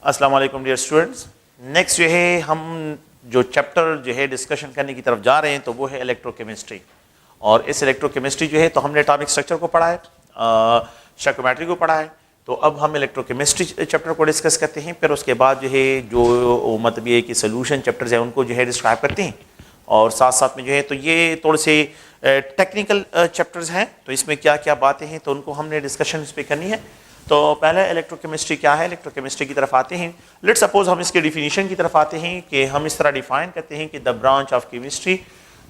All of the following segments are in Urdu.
السلام علیکم ڈیئر اسٹوڈنٹس. نیکسٹ جو ہے ہم جو چیپٹر جو ہے ڈسکشن کرنے کی طرف جا رہے ہیں تو وہ ہے الیکٹرو کیمسٹری. اور اس الیکٹرو کیمسٹری جو ہے تو ہم نے اٹامک اسٹرکچر کو پڑھا ہے, اسٹیکومیٹری کو پڑھا ہے. تو اب ہم الیکٹرو کیمسٹری چیپٹر کو ڈسکس کرتے ہیں. پھر اس کے بعد جو ہے جو مطلب یہ کہ سولوشن چیپٹرز ہیں ان کو جو ہے ڈسکرائب کرتے ہیں. اور ساتھ ساتھ میں جو ہے تو یہ تھوڑے سے ٹیکنیکل چیپٹرز ہیں, تو اس میں کیا کیا باتیں ہیں تو ان کو ہم نے ڈسکشن اس پہ کرنی ہے. تو پہلے الیکٹرو کیمسٹری کیا ہے, الیکٹرو کیمسٹری کی طرف آتے ہیں. لیٹ سپوز ہم اس کے ڈیفینیشن کی طرف آتے ہیں کہ ہم اس طرح ڈیفائن کرتے ہیں کہ the branch of chemistry,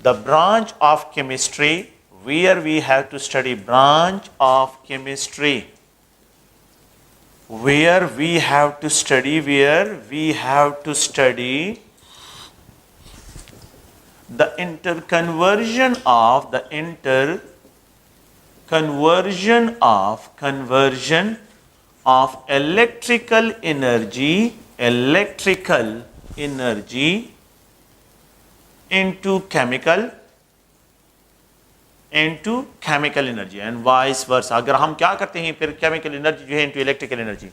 the branch of chemistry where we have to study branch of chemistry where we have to study the conversion of electrical energy into chemical energy and vice versa. اگر ہم کیا کرتے ہیں پھر chemical energy جو ہے into electrical energy.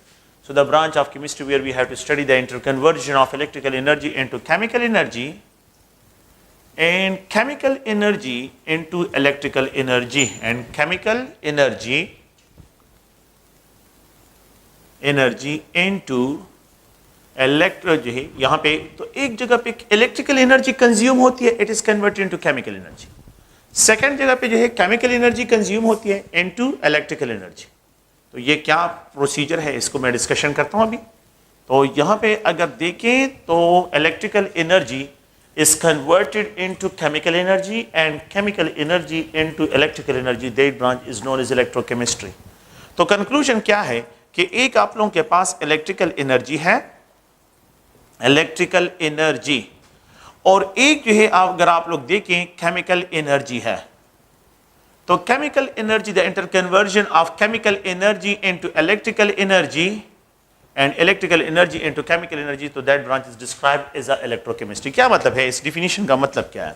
So the branch of chemistry where we have to study the interconversion of electrical energy into chemical energy and chemical energy into electrical energy and chemical energy into electro جو ہے یہاں پہ تو ایک جگہ پہ electrical energy consume ہوتی ہے, it is converted into chemical energy. Second جگہ پہ جو ہے کیمیکل انرجی کنزیوم ہوتی ہے انٹو الیکٹریکل انرجی. تو یہ کیا پروسیجر ہے اس کو میں ڈسکشن کرتا ہوں ابھی. تو یہاں پہ اگر دیکھیں تو electrical energy is converted into chemical energy and chemical energy into electrical energy. That branch is known as electrochemistry. تو کنکلوژن کیا ہے کہ ایک آپ لوگوں کے پاس الیکٹریکل انرجی ہے, الیکٹریکل انرجی, اور ایک جو ہے اگر آپ لوگ دیکھیں کیمیکل انرجی ہے. تو chemical energy the interconversion of chemical energy into electrical energy and electrical energy into chemical energy, تو that branch is described as a electrochemistry. کیا مطلب ہے اس ڈیفینیشن کا مطلب کیا ہے؟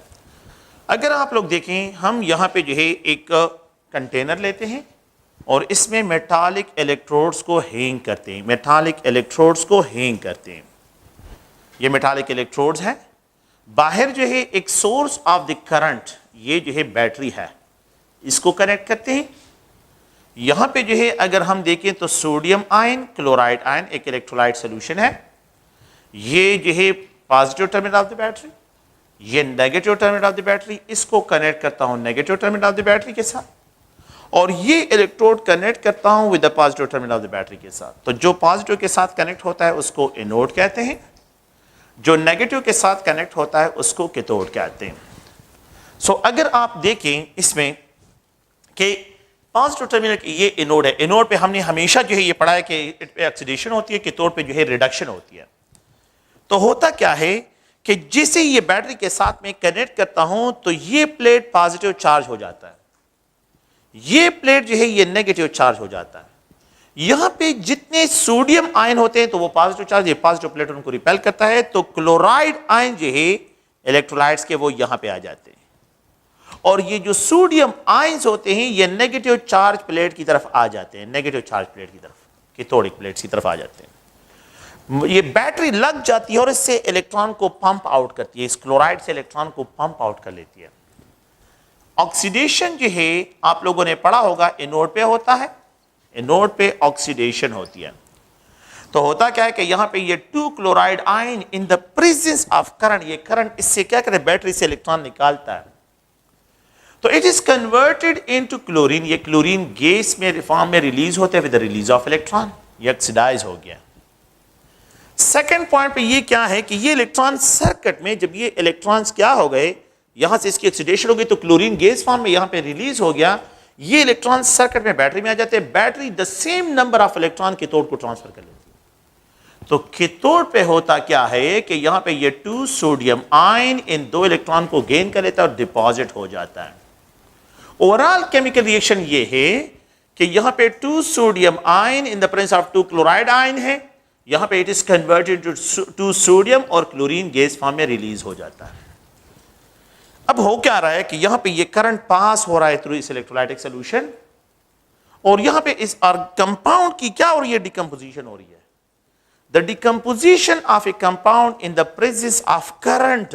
اگر آپ لوگ دیکھیں ہم یہاں پہ جو ہے ایک کنٹینر لیتے ہیں اور اس میں میٹالک الیکٹروڈز کو ہینگ کرتے ہیں, میٹالک الیکٹروڈز کو ہینگ کرتے ہیں. یہ میٹالک الیکٹروڈز ہیں. باہر جو ہے ایک سورس آف دی کرنٹ, یہ جو ہے بیٹری ہے, اس کو کنیکٹ کرتے ہیں. یہاں پہ جو ہے اگر ہم دیکھیں تو سوڈیم آئن, کلورائڈ آئن ایک الیکٹرولائٹ سولوشن ہے. یہ جو ہے positive terminal of the battery, یہ negative terminal of the battery, اس کو کنیکٹ کرتا ہوں negative terminal of the battery کے ساتھ, اور یہ الیکٹروڈ کنیکٹ کرتا ہوں with the positive terminal of the battery کے ساتھ. تو جو پازیٹیو کے ساتھ کنیکٹ ہوتا ہے اس کو اینوڈ کہتے ہیں, جو نیگیٹو کے ساتھ کنیکٹ ہوتا ہے اس کو کیتھوڈ کہتے ہیں. سو اگر آپ دیکھیں اس میں کہ پازیٹیو ٹرمینل یہ اینوڈ ہے, اینوڈ پہ ہم نے ہمیشہ جو ہے یہ پڑھا ہے کہ آکسیڈیشن ہوتی ہے, کیتھوڈ پہ جو ہے ریڈکشن ہوتی ہے. تو ہوتا کیا ہے کہ جسے یہ بیٹری کے ساتھ میں کنیکٹ کرتا ہوں تو یہ پلیٹ پازیٹیو چارج ہو جاتا ہے, یہ پلیٹ جو ہے یہ نیگیٹو چارج ہو جاتا ہے. یہاں پہ جتنے سوڈیم آئن ہوتے ہیں تو وہ پازیٹیو چارج, یہ پازیٹیو پلیٹ ان کو ریپیل کرتا ہے. تو کلورائڈ آئن جو ہے الیکٹرولائٹس کے وہ یہاں پہ آ جاتے ہیں, اور یہ جو سوڈیم آئنز ہوتے ہیں یہ نیگیٹو چارج پلیٹ کی طرف آ جاتے ہیں, نیگیٹو چارج پلیٹ کی طرف, کیتھوڈک پلیٹس کی طرف آ جاتے ہیں. یہ بیٹری لگ جاتی ہے اور اس سے الیکٹران کو پمپ آؤٹ کرتی ہے, اس کلورائڈ سے الیکٹران کو پمپ آؤٹ کر لیتی ہے. آکسیڈیشن جو ہے آپ لوگوں نے پڑھا ہوگا اینوڈ پہ ہوتا ہے, اینوڈ پہ آکسیڈیشن ہوتی ہے. تو ہوتا کیا ہے کہ یہاں پہ یہ 2 chloride ion in the presence of current, یہ کرنٹ اس سے کیا کرے بیٹری سے الیکٹران نکالتا ہے. تو it is converted into chlorine, یہ کلورین گیس میں فارم میں ریلیز ہوتے ہیں with the release of electron, یہ آکسیڈائز ہو گیا. سیکنڈ پوائنٹ پہ یہ کیا ہے کہ یہ الیکٹران سرکٹ میں جب یہ الیکٹرانز کیا ہو گئے, یہاں سے اس کی آکسیڈیشن ہو گئی تو کلورین گیس فارم میں یہاں پہ ریلیز ہو گیا, یہ الیکٹران سرکٹ میں بیٹری میں آ جاتے ہیں. Battery the same number of electron cathode کو ٹرانسفر کر لیتی ہے. تو کیتھوڈ پہ ہوتا کیا ہے کہ یہاں پہ یہ 2 سوڈیم آئن ان 2 الیکٹران کو گین کر لیتا ہے اور ڈپازٹ ہو جاتا ہے. اوورآل کیمیکل ریئیکشن یہ ہے کہ یہاں پہ 2 sodium ion in the presence of 2 chloride ion ہے, یہاں پہ it is converted to sodium اور کلورین گیس فارم میں ریلیز ہو جاتا ہے. اب ہو کیا رہا ہے کہ یہاں پہ یہ کرنٹ پاس ہو رہا ہے تھرو اس الیکٹرولائٹک سولوشن, اور یہاں پہ اس کمپاؤنڈ کی کیا ہو رہی ہے, ڈیکمپوزیشن ہو رہی ہے. The decomposition of a compound in the presence of current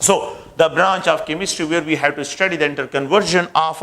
So the branch of chemistry where we have to study the interconversion of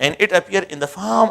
and it appear in the form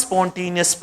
spontaneous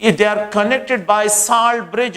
They are connected by salt bridge.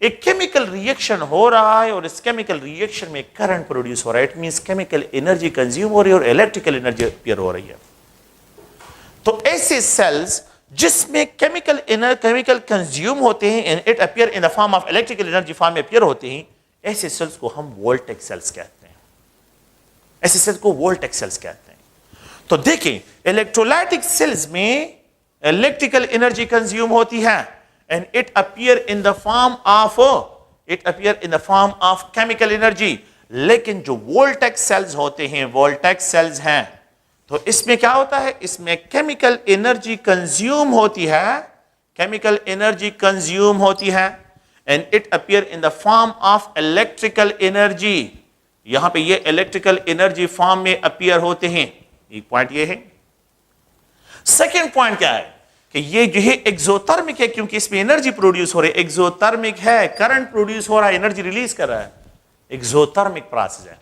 ایک کیمیکل ریئیکشن ہو رہا ہے اور اس کیمیکل ریئیکشن میں کرنٹ پروڈیوس ہو رہا ہے. It means chemical energy consume ہو رہی ہے اور الیکٹریکل انرجی اپیئر ہو رہی ہے. تو ایسے سیلز جس میں کیمیکل کنزیوم ہوتے ہیں and it appear in the form of electrical energy form میں اپیئر ہوتے ہیں, ایسے سیلز کو ہم وولٹیک سیلز کہتے ہیں. ایسے سیلز کو وولٹیک سیلز کہتے ہیں. تو دیکھیں الیکٹرولائٹک سیلز میں الیکٹریکل انرجی کنزیوم ہوتی ہے and it appear in the form of chemical energy. لیکن جو وولٹیک سیلز ہوتے ہیں, وولٹیک سیلز ہیں, تو اس میں کیا ہوتا ہے, اس میں کیمیکل انرجی کنزیوم ہوتی ہے, کیمیکل انرجی کنزیوم ہوتی ہے and it appear in the form of electrical energy. یہاں پہ یہ الیکٹریکل انرجی فارم میں اپیئر ہوتے ہیں. ایک پوائنٹ یہ ہے. سیکنڈ پوائنٹ کیا ہے کہ یہ جو ہے ایگزوترمک ہے, کیونکہ اس میں انرجی پروڈیوس ہو رہی ہے. ایگزوترمک ہے, کرنٹ پروڈیوس ہو رہا ہے, انرجی ریلیز کر رہا ہے. ایگزوترمک پروسیس ہے.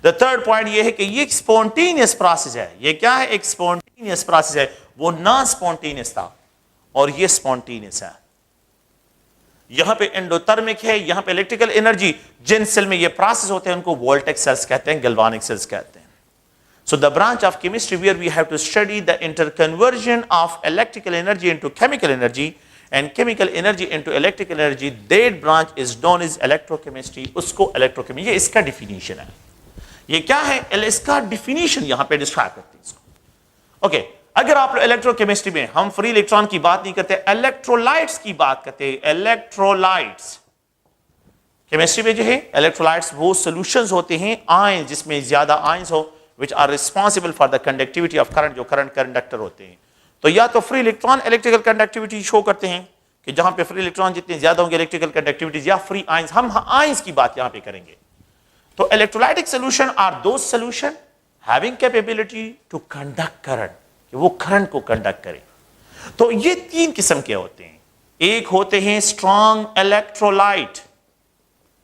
دا تھرڈ پوائنٹ یہ ہے کہ یہ ایک اسپونٹینیس پروسیس ہے. یہ کیا ہے, ایک اسپونٹینیس پروسیس ہے. وہ نان اسپونٹینیس تھا اور یہ اسپونٹینیس ہے. یہاں پہ انڈوترمک ہے, یہاں پہ الیکٹریکل انرجی. جن سیل میں یہ پروسیس ہوتے ہیں ان کو وولٹیک سیلز کہتے ہیں, گلوانک سیلز کہتے ہیں. So the branch of chemistry where we have to study the interconversion of electrical energy into chemical energy and chemical energy into electrical energy, that branch is known as electrochemistry. اس کو electrochemistry, یہ اس کا definition ہے. یہ کیا ہے, اس کا definition یہاں پہ describe کرتے ہیں اس کو. اوکے, اگر آپ electrochemistry میں ہم فری الیکٹران کی بات نہیں کرتے, electrolytes کی بات کرتے ہیں. electrolytes کیمسٹری میں جو ہے electrolytes وہ solutions ہوتے ہیں آئنز, جس میں زیادہ ions who, which are responsible for the conductivity of current, جو current conductor ہوتے ہیں. تو یا تو فری الیکٹران electrical conductivity شو کرتے ہیں کہ جہاں پہ فری الیکٹران جتنے زیادہ ہوں گے electrical conductivity, یا فری آئنز. ہم آئنز کی بات یہاں پہ کریں گے. تو electrolytic solution are those solution having capability to conduct current, کہ وہ کرنٹ کو کنڈکٹ کرے. تو یہ تین قسم کے ہوتے ہیں. ایک ہوتے ہیں strong electrolyte,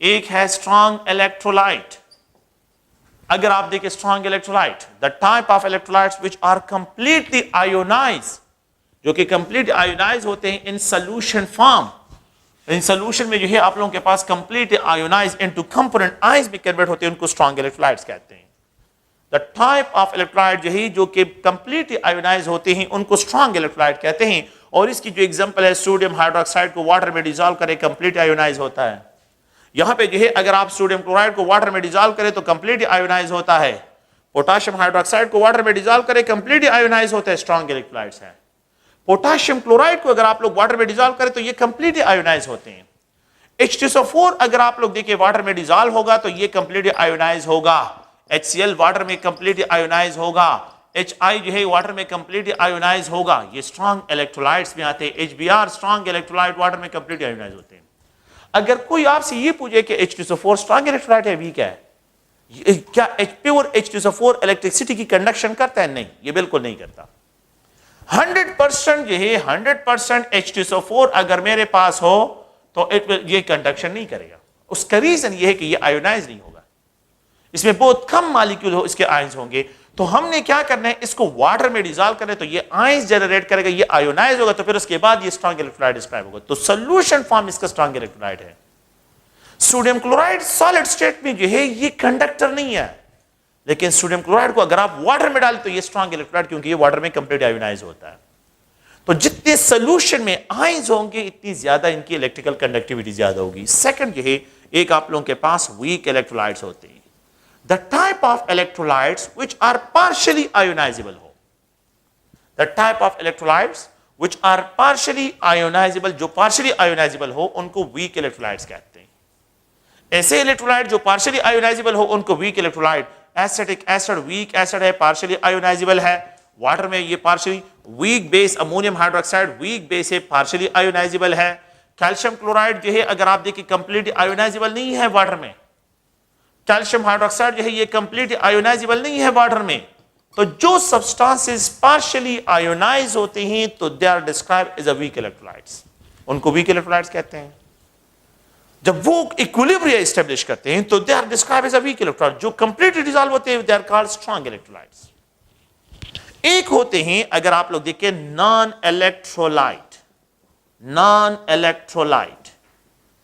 ایک ہے strong electrolyte. اگر آپ دیکھیں strong electrolyte, the type of electrolytes which are completely ionized, جو کہ completely ionized ہوتے ہیں in solution form. in solution میں جو ہے آپ لوگوں کے پاس completely ionized into component ions میں convert ہوتے ہیں, ان کو strong electrolytes کہتے ہیں. the type of electrolyte جو ہے جو کہ completely ionized ہوتے ہیں ان کو strong electrolyte کہتے ہیں. اور اس کی جو example ہے sodium hydroxide کو water میں dissolve کرے completely ionized ہوتا ہے. یہاں پہ جو ہے اگر آپ سوڈیم کلورائڈ کو واٹر میں ڈیزالو کرے تو کمپلیٹلی آئونائز ہوتا ہے. پوٹاشیم ہائیڈروکسائڈ کو واٹر میں ڈیزالو کرے کمپلیٹلی آئونائز ہوتا ہے, اسٹرانگ الیکٹرولائٹس ہیں. پوٹاشیم کلورائڈ کو اگر آپ لوگ واٹر میں ڈیزالو کرے تو یہ کمپلیٹلی آئونائز ہوتے ہیں. H2SO4 اگر آپ لوگ دیکھیں واٹر میں ڈیزالو ہوگا تو یہ کمپلیٹلی آئونائز ہوگا. HCl واٹر میں کمپلیٹلی آئونائز ہوگا. HI جو ہے واٹر میں کمپلیٹلی آئونائز ہوگا. یہ اسٹرانگ الیکٹرولائٹس میں آتے ہیں. HBr اسٹرانگ الیکٹرولائٹ واٹر میں کمپلیٹلی آئونائز ہوتے ہیں. اگر کوئی آپ سے یہ پوچھے کہ H2SO4 اسٹرانگ الیکٹرولائٹ ہے, ویک ہے, کیا پیور H2SO4 الیکٹریسٹی کی کنڈکشن کرتا ہے؟ نہیں, یہ بالکل نہیں کرتا. 100% جو ہے 100% H2SO4 اگر میرے پاس ہو تو یہ کنڈکشن نہیں کرے گا. اس کا ریزن یہ ہے کہ یہ آئونائز نہیں ہوگا, اس میں بہت کم مالیکول ہو اس کے آئنز ہوں گے. تو ہم نے کیا کرنا ہے, اس کو واٹر میں ڈیزالو کرنا ہے تو یہ آئنز جنریٹ کرے گا, یہ آئونائز ہوگا, تو پھر اس کے بعد یہ اسٹرانگ الیکٹرولائٹ ڈسکرائب ہوگا. تو سولوشن فارم اس کا اسٹرانگ الیکٹرولائٹ ہے. سوڈیم کلورائڈ سالڈ اسٹیٹ میں جو ہے یہ کنڈکٹر نہیں ہے, لیکن سوڈیم کلورائڈ کو اگر آپ واٹر میں ڈالیں تو یہ اسٹرانگ الیکٹرولائٹ, کیونکہ یہ واٹر میں کمپلیٹ آئونائز ہوتا ہے. تو جتنے سولوشن میں آئنز ہوں گے اتنی زیادہ ان کی الیکٹریکل کنڈکٹیوٹی زیادہ ہوگی. سیکنڈ جو ہے ایک آپ لوگوں کے پاس ویک الیکٹرولائٹس ہوتے ہیں. The type of electrolytes which are partially ionizable who, the type of electrolytes which are partially ionizable, جو partially ionizable ہو ان کو weak electrolytes کہتے ہیں. ایسے electrolyte جو partially ionizable ہو ان کو weak electrolyte. Acetic acid weak acid ہے, partially ionizable ہے. واٹر میں یہ partially weak base ammonium hydroxide weak base ہے, partially ionizable ہے. کیلشیم کلورائڈ جو ہے اگر آپ دیکھیں completely ionizable نہیں ہے واٹر میں. کیلشیم ہائیڈروکسائڈ جو ہے یہ کمپلیٹ آئونائزیبل نہیں ہے واٹر میں. تو جو سبسٹانسز پارشلی آئونائز ہوتے ہیں تو they are describe as a weak electrolytes, ان کو ویک الیکٹرولائٹس کہتے ہیں. جب وہ ایکولیبریم اسٹیبلش کرتے ہیں تو they are describe as a weak electrolyte. جو کمپلیٹلی ڈیزالو ہوتے ہیں they are called strong electrolytes. ایک ہوتے ہیں اگر آپ لوگ دیکھیں non electrolyte. Non electrolyte,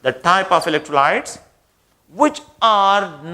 the type of electrolytes which are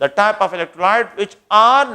the type of electrolyte which are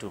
2,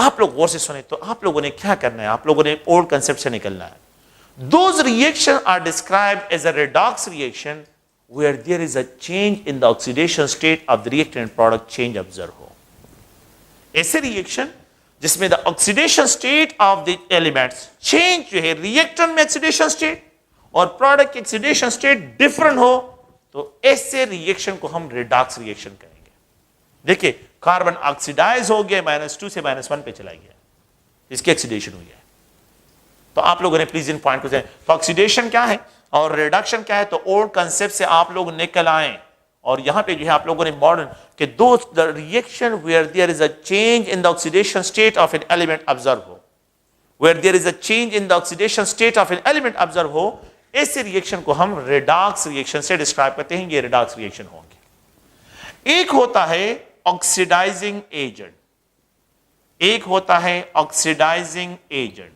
آپ لوگ غور سے سنیں تو آپ لوگوں نے کیا کرنا ہے, آپ لوگوں نے اولڈ کنسپٹ سے نکلنا ہے. Those reactions are described as a redox reaction where there is a change in the oxidation state of the reactant product change observed ہو. ایسے ریئیکشن جس میں the oxidation state of the elements change جو ہے reactant میں oxidation state اور product کی oxidation state different ہو, تو ایسے ریئیکشن کو ہم ریڈاکس ریئیکشن کہیں گے. دیکھیں کاربن آکسیڈائز ہو گیا -2 سے -1 پہ چلا گیا, اس کی آکسیڈیشن ہوئی ہے. تو آپ لوگوں نے پلیز ان پوائنٹ کو سمجھیں. تو آکسیڈیشن کیا ہے اور ریڈکشن کیا ہے, تو اولڈ کنسپٹ سے آپ لوگ نکل آئیں. اور یہاں پہ جو ہے آپ لوگوں نے ماڈرن کہ the reaction where there is a change in the oxidation state of an element observed who, where there is a change in the oxidation state of an element observed ہو, ایسے ریئیکشن کو ہم ریڈاکس ریئیکشن سے ڈسکرائب کرتے ہیں. یہ ریڈاکس ریئیکشن ہوں گے. ایک ہوتا ہے آکسیڈائزنگ ایجنٹ, ایک ہوتا ہے آکسیڈائزنگ ایجنٹ,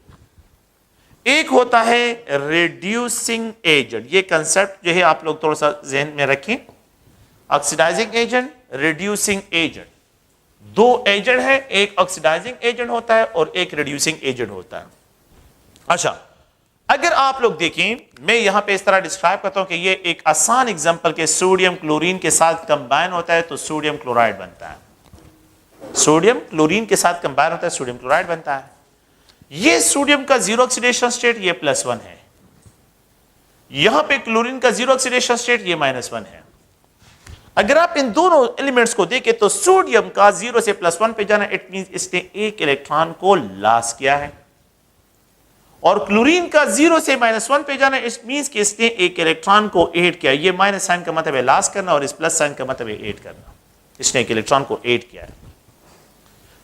ایک ہوتا ہے ریڈیوسنگ ایجنٹ. یہ کنسپٹ جو ہے آپ لوگ تھوڑا سا ذہن میں رکھیں. آکسیڈائزنگ ایجنٹ, ریڈیوسنگ ایجنٹ, دو ایجنٹ ہیں, ایک آکسیڈائزنگ ایجنٹ ہوتا ہے اور ایک ریڈیوسنگ ایجنٹ ہوتا ہے. اچھا اگر آپ لوگ دیکھیں, میں یہاں پہ اس طرح ڈسکرائب کرتا ہوں کہ یہ ایک آسان اگزامپل کہ سوڈیم کلورین کے ساتھ کمبائن ہوتا ہے تو سوڈیم کلورائڈ بنتا ہے. سوڈیم کلورین کے ساتھ کمبائن ہوتا ہے, سوڈیم کلورائڈ بنتا ہے. یہ سوڈیم کا زیرو آکسیڈیشن سٹیٹ یہ +1 ہے, یہاں پہ کلورین کا زیرو آکسیڈیشن سٹیٹ یہ -1 ہے. اگر آپ ان دونوں ایلیمنٹس کو دیکھیں تو سوڈیم کا 0 سے +1 پہ جانا, اٹ مینز اس نے ایک الیکٹران کو لاس کیا ہے, اور کلورین کا 0 سے -1 پہ جانا, اٹ مینز کہ اس نے ایک الیکٹران کو ایڈ کیا. یہ مائنس سائن کا مطلب ہے لاس کرنا اور اس پلس سائن کا مطلب ہے ایڈ کرنا. اس نے ایک الیکٹران کو ایڈ کیا ہے.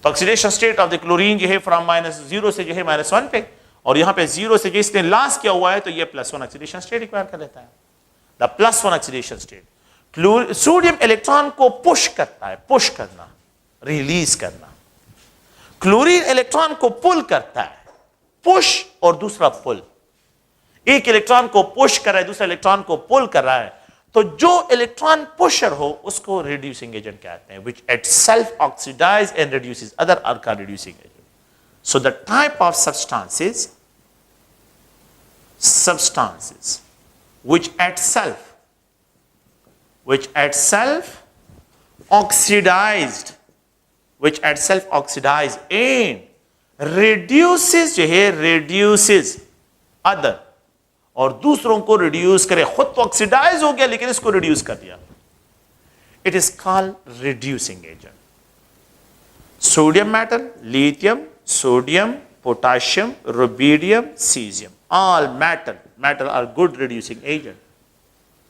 تو oxidation state of the chlorine جو ہے فرام -0 سے جو ہے -1 پہ, اور یہاں پہ 0 سے جو اس نے لاس کیا ہوا ہے تو یہ +1 آکسیڈیشن سٹیٹ ریکوائر کر لیتا ہے. دا +1 آکسیڈیشن سٹیٹ سوڈیم الیکٹران کو پش کرتا ہے, پش کرنا, ریلیز کرنا. کلورین الیکٹران کو پل کرتا ہے, پش اور دوسرا پل. ایک الیکٹران کو پش کر رہا ہے, دوسرا الیکٹران کو پل کر رہا ہے. تو جو الیکٹران پشر ہو اس کو ریڈیوسنگ ایجنٹ کہتے ہیں, which itself oxidize and reduces other are called reducing agent. So the type of substances which at self oxidized and reduces جو ہے reduces other, اور دوسروں کو ریڈیوس کرے. خود تو آکسیڈائز ہو گیا لیکن اس کو ریڈیوس کر دیا. It is called reducing agent. Sodium metal, lithium, sodium, potassium, rubidium, cesium, all metal are good reducing agent.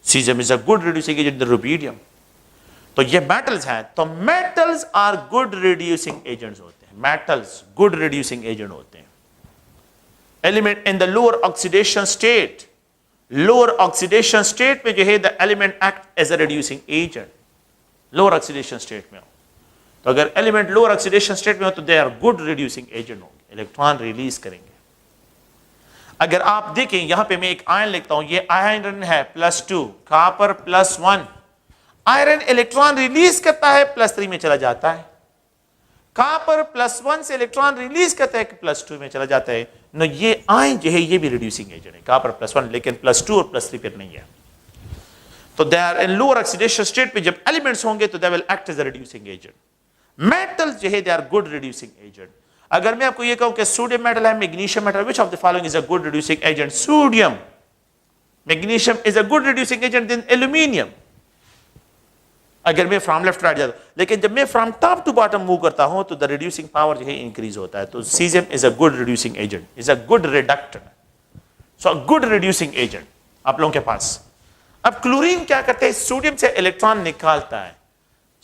Cesium is a good reducing agent, the rubidium. تو یہ metals ہیں, تو metals are good reducing agents ہوتے ہیں. metals good reducing agent ہوتے ہیں. Element in the lower oxidation state میں جو ہے the element act as a reducing agent. lower oxidation state میں ہو تو اگر element lower oxidation state میں ہو تو they are good reducing agent ہوں گے, الیکٹران ریلیز کریں گے. اگر آپ دیکھیں یہاں پہ میں ایک آئرن لکھتا ہوں, یہ آئرن ہے +2, کاپر +1. آئرن الیکٹران ریلیز کرتا ہے +3 میں چلا جاتا ہے, کاپر +1 سے الیکٹران ریلیز کرتا ہے کہ +2 میں چلا جاتا ہے. نو یہ آئن جو ہے یہ بھی ریڈیوسنگ ایجنٹ ہے, کاپر +1, لیکن +2 اور +3 پہ نہیں ہے. تو they are in lower oxidation state پہ جب ایلیمنٹس ہوں گے تو they will act as a reducing agent. Metal جو ہے they are good reducing agent. اگر میں آپ کو یہ کہوں کہ سوڈیم میٹل ہے, magnesium metal, which of the following is a good reducing agent? Sodium. Magnesium is a good reducing agent than aluminium. اگر میں فرام لیفٹ رائٹ جاتا ہوں, لیکن جب میں from top to bottom move کرتا ہوں تو دا ریڈیوسنگ پاور جو ہے انکریز ہوتا ہے. تو caesium is a good reducing agent, is a good reductor. So good reducing agent آپ لوگوں کے پاس. اب کلورین کیا کرتے ہیں, سوڈیم سے الیکٹران نکالتا ہے.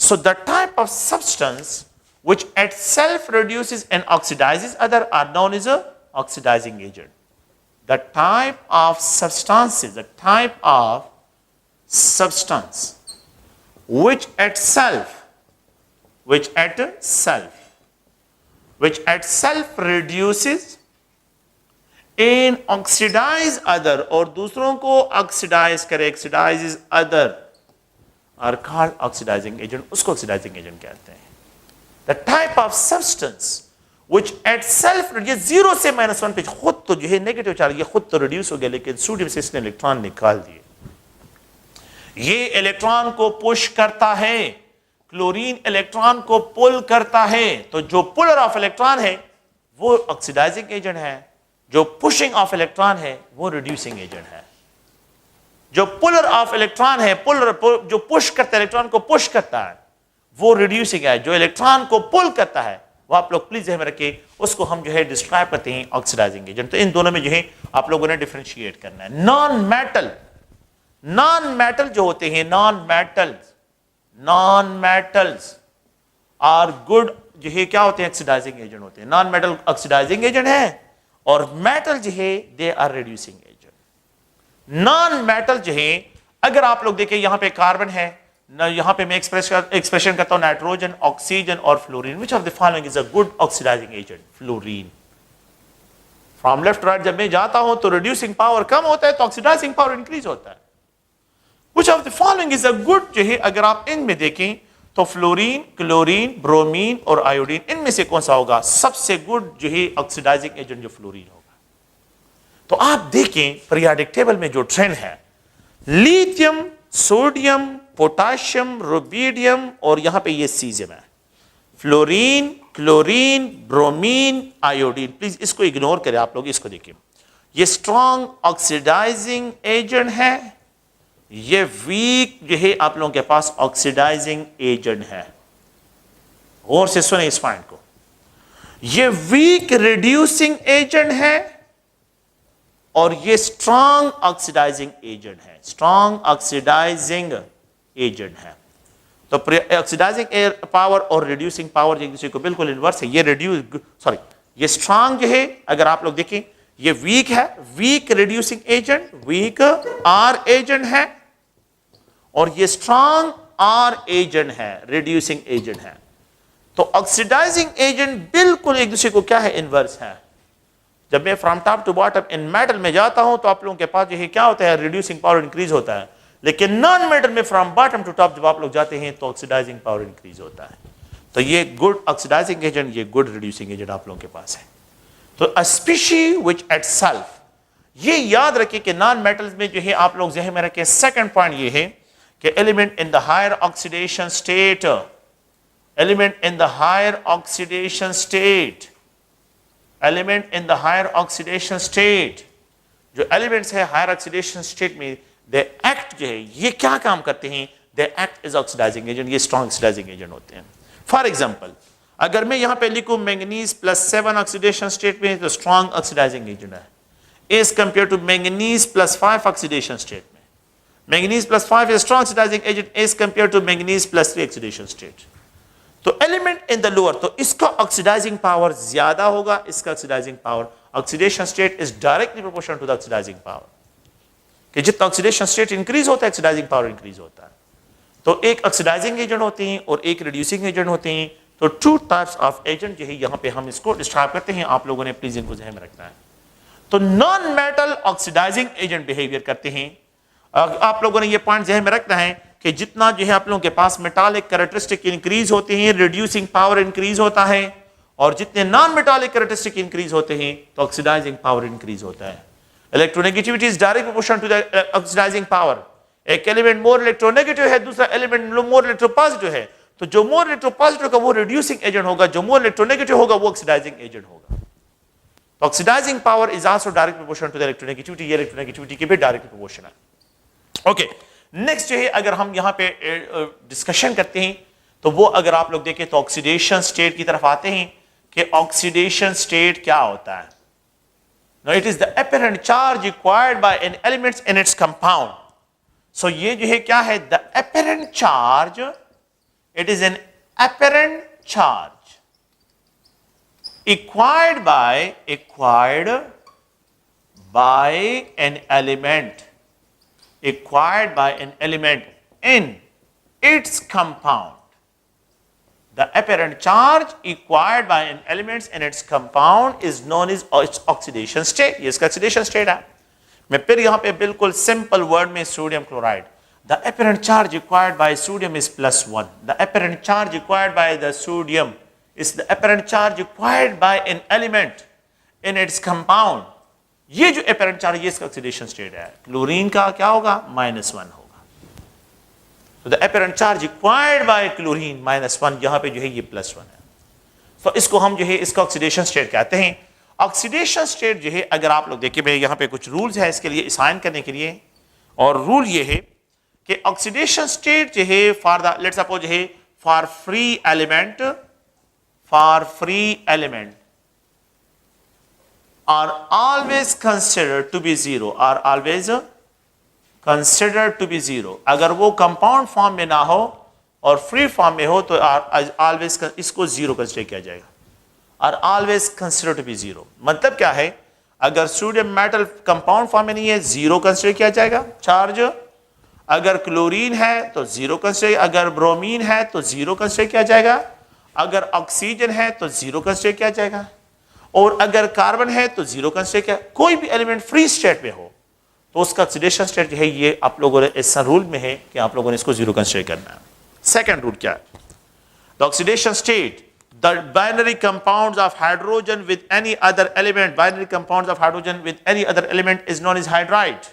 So the type of substance which itself reduces and oxidizes other are known as a oxidizing agent. The type of substance which at self reduces and oxidize other, اور دوسروں کو oxidizes other are called oxidizing agent. اس کو oxidizing agent کہتے ہیں. The type of substance which at self, یہ زیرو سے -1 پہ خود تو جو ہے نیگیٹو چارج، یہ خود تو ریڈیوس ہو گیا، لیکن سوڈیم سے اس نے الیکٹران نکال دیے. یہ الیکٹران کو پش کرتا ہے، کلورین الیکٹران کو پل کرتا ہے. تو جو پولر آف الیکٹران ہے وہ آکسیڈائزنگ ایجنٹ ہے، جو پشنگ آف الیکٹران ہے وہ ریڈیوسنگ ایجنٹ ہے. جو پولر آف الیکٹران ہے، جو پش کرتا ہے، الیکٹران کو پش کرتا ہے وہ ریڈیوسنگ ہے. جو الیکٹران کو پل کرتا ہے وہ آپ لوگ پلیز ذہن میں رکھیں، اس کو ہم جو ہے ڈسکرائب کرتے ہیں آکسیڈائزنگ ایجنٹ. تو ان دونوں میں جو ہے آپ لوگوں نے ڈیفرینشیٹ کرنا ہے. نان میٹل جو ہوتے ہیں، نان میٹلز آر گڈ، جو ہے کیا ہوتے ہیں؟ آکسیڈائزنگ ایجنٹ ہوتے ہیں. نان میٹل آکسیڈائزنگ ایجنٹ ہے، اور میٹل جو ہے they are reducing agent. Non metal جو ہے، اگر آپ لوگ دیکھیں یہاں پہ کاربن ہے، یہاں پہ میں ایکسپریشن کرتا ہوں نائٹروجن، آکسیجن اور fluorine. Which of the following is a good oxidising agent? Fluorine. From left right جب میں جاتا ہوں تو ریڈیوسنگ پاور کم ہوتا ہے تو آکسیڈائزنگ پاور انکریز ہوتا ہے. Which of the following is a good, جو ہے اگر آپ ان میں دیکھیں تو فلورین، کلورین، برومین اور آیوڈین، ان میں سے کون سا ہوگا سب سے گڈ جو ہے آکسیڈائزنگ ایجنٹ؟ جو فلورین ہوگا. تو آپ دیکھیں پیریوڈک ٹیبل میں جو ٹرینڈ ہے، لیتھیم، سوڈیم، پوٹاشیم، روبیڈیم اور یہاں پہ یہ سیزیم ہے. Fluorine, chlorine, bromine, iodine. Please اس کو اگنور کریں آپ لوگ، اس کو دیکھیں. یہ اسٹرانگ آکسیڈائزنگ ایجنٹ ہے، یہ ویک جو ہے آپ لوگوں کے پاس آکسیڈائزنگ ایجنٹ ہے. غور سے سنیں اس پوائنٹ کو. یہ ویک ریڈیوسنگ ایجنٹ ہے اور یہ اسٹرانگ آکسیڈائزنگ ایجنٹ ہے. اسٹرانگ آکسیڈائزنگ ایجنٹ ہے. تو آکسیڈائزنگ پاور اور ریڈیوسنگ پاور ایک دوسرے کو بالکل انورس ہے. یہ اسٹرانگ جو ہے اگر آپ لوگ دیکھیں یہ ویک ہے، weak reducing agent, weak R agent ہے، اور یہ اسٹرانگ آر ایجنٹ ہے، ریڈیوسنگ ایجنٹ ہے. تو آکسیڈائزنگ ایجنٹ بالکل ایک دوسرے کو کیا ہے؟ انورس ہے. جب میں from top to bottom in metal میں جاتا ہوں تو آپ لوگوں کے پاس جو ہے کیا ہوتا ہے؟ ریڈیوسنگ پاور انکریز ہوتا ہے. لیکن نان میٹل میں فرام باٹم ٹو ٹاپ جب آپ لوگ جاتے ہیں تو آکسیڈائزنگ پاور انکریز ہوتا ہے. تو یہ گڈ آکسیڈائزنگ ایجنٹ، یہ گڈ ریڈیوسنگ ایجنٹ آپ لوگوں کے پاس ہے. تو اسپیشی وچ ایٹ سیلف، یہ یاد رکھیں کہ نان میٹلز میں جو ہے آپ لوگ ذہن میں رکھیں. سیکنڈ پوائنٹ یہ ہے کہ element in the higher oxidation state, element in the higher oxidation state, element in the higher oxidation state, جو ایلیمنٹس ہے ہائر آکسیڈیشن اسٹیٹ میں دے ایکٹ جو ہے یہ کیا کام کرتے ہیں؟ They act is oxidising agent. یہ اسٹرانگ آکسیڈائزنگ ایجنٹ ہوتے ہیں. فار ایگزامپل اگر میں یہاں پہ لکھوں مینگنیز +7 آکسیڈیشن اسٹیٹ میں تو اسٹرانگ آکسیڈائزنگ ایجنٹ ہے as compare to manganese +5 oxidation state میں. Manganese +5 is strong oxidizing agent as compared to manganese +3 oxidation state. تو ایلیمنٹ ان دا لوور تو اس کا آکسیڈائزنگ پاور زیادہ ہوگا، اس کا oxidising power oxidation state is directly proportional to the oxidising power. کہ جتنا آکسیڈیشن اسٹیٹ انکریز ہوتا ہے آکسیڈائزنگ پاور انکریز ہوتا ہے. تو ایک آکسیڈائزنگ ایجنٹ ہوتے ہیں اور ایک ریڈیوسنگ ایجنٹ ہوتے ہیں. تو ٹو ٹائپس آف ایجنٹ جو ہے یہاں پہ ہم اس کو ڈسکرائب کرتے ہیں. آپ لوگوں نے پلیز ان کو ذہن میں رکھنا ہے. تو naan metal oxidising agent behaviour کرتے ہیں. آپ لوگوں نے یہ پوائنٹ ذہن میں رکھنا ہے کہ جتنا جو ہے آپ لوگوں کے پاس میٹالک کریکٹرسٹک انکریز ہوتے ہیں ریڈیوسنگ پاور انکریز ہوتا ہے، اور جتنے نان میٹالک کریکٹرسٹک انکریز ہوتے ہیں تو آکسیڈائزنگ پاور انکریز ہوتا ہے. Electronegativity is direct proportional to the oxidizing power. ایک ایلیمنٹ مور الیکٹرونیگیٹیو ہے، دوسرا ایلیمنٹ مور الیکٹروپازیٹیو ہے، تو جو مور الیکٹروپازیٹیو کا وہ ریڈیوسنگ ایجنٹ ہوگا، جو مور الیکٹرونیگیٹیو ہوگا وہ آکسیڈائزنگ ایجنٹ ہوگا. تو oxidizing power is also direct proportional to the electronegativity. یہ الیکٹرونیگیٹیوٹی کے بھی ڈائریکٹ پروپورشن ہے. اوکے نیکسٹ جو ہے اگر ہم یہاں پہ ڈسکشن کرتے ہیں تو وہ اگر آپ لوگ دیکھیں تو آکسیڈیشن اسٹیٹ کی طرف آتے ہیں کہ آکسیڈیشن اسٹیٹ کیا ہوتا ہے. Now it is the apparent charge required by an element in its compound. So یہ جو ہے کیا ہے؟ the apparent charge, it is an apparent charge acquired by an element in its compound. The apparent charge acquired by an element in its compound is known as its oxidation state. یہ اس کا oxidation state ہے. میں پھر یہاں پہ بالکل سمپل ورڈ میں sodium chloride. The apparent charge acquired by sodium is +1. The apparent charge acquired by the sodium is the apparent charge required by an element in its compound. یہ جو apparent charge یہ اس کا oxidation state ہے. کلورین کا کیا ہوگا؟ -1 ہوگا. So the apparent charge required by chlorine -1 یہاں پہ جو ہے یہ +1 ہے. تو اس کو ہم جو ہے اس کا آکسیڈیشن اسٹیٹ کہتے ہیں. آکسیڈیشن اسٹیٹ جو ہے اگر آپ لوگ دیکھیں میں یہاں پہ کچھ رولز ہے اس کے لیے اسائن کرنے کے لیے, اور رول یہ ہے کہ آکسیڈیشن اسٹیٹ جو ہے فار دا لیٹ سپوز جو ہے for free element are always considered to be zero, are always considered to be zero. اگر وہ کمپاؤنڈ فارم میں نہ ہو اور فری فارم میں ہو تو always اس کو زیرو کنسیڈر کیا جائے گا. are always considered to be zero. مطلب کیا ہے؟ اگر سوڈیم میٹل کمپاؤنڈ فارم میں نہیں ہے زیرو کنسیڈر کیا جائے گا چارج. اگر کلورین ہے تو زیرو کنسیڈر, اگر برومین ہے تو زیرو کنسیڈر کیا جائے گا, اگر آکسیجن ہے تو زیرو کنسیڈر کیا جائے گا, اور اگر کاربن ہے تو زیرو کنسیڈر کیا. کوئی بھی ایلیمنٹ فری اسٹیٹ میں ہو تو اس کا آکسیڈیشن اسٹیٹ جو ہے یہ آپ لوگوں نے اس رول میں ہے کہ آپ لوگوں نے اس کو زیرو کنسیڈر کرنا ہے. سیکنڈ رول کیا ہے؟ The oxidation state, the binary compounds of hydrogen with any other element, binary compounds of hydrogen with any other element is known as hydride.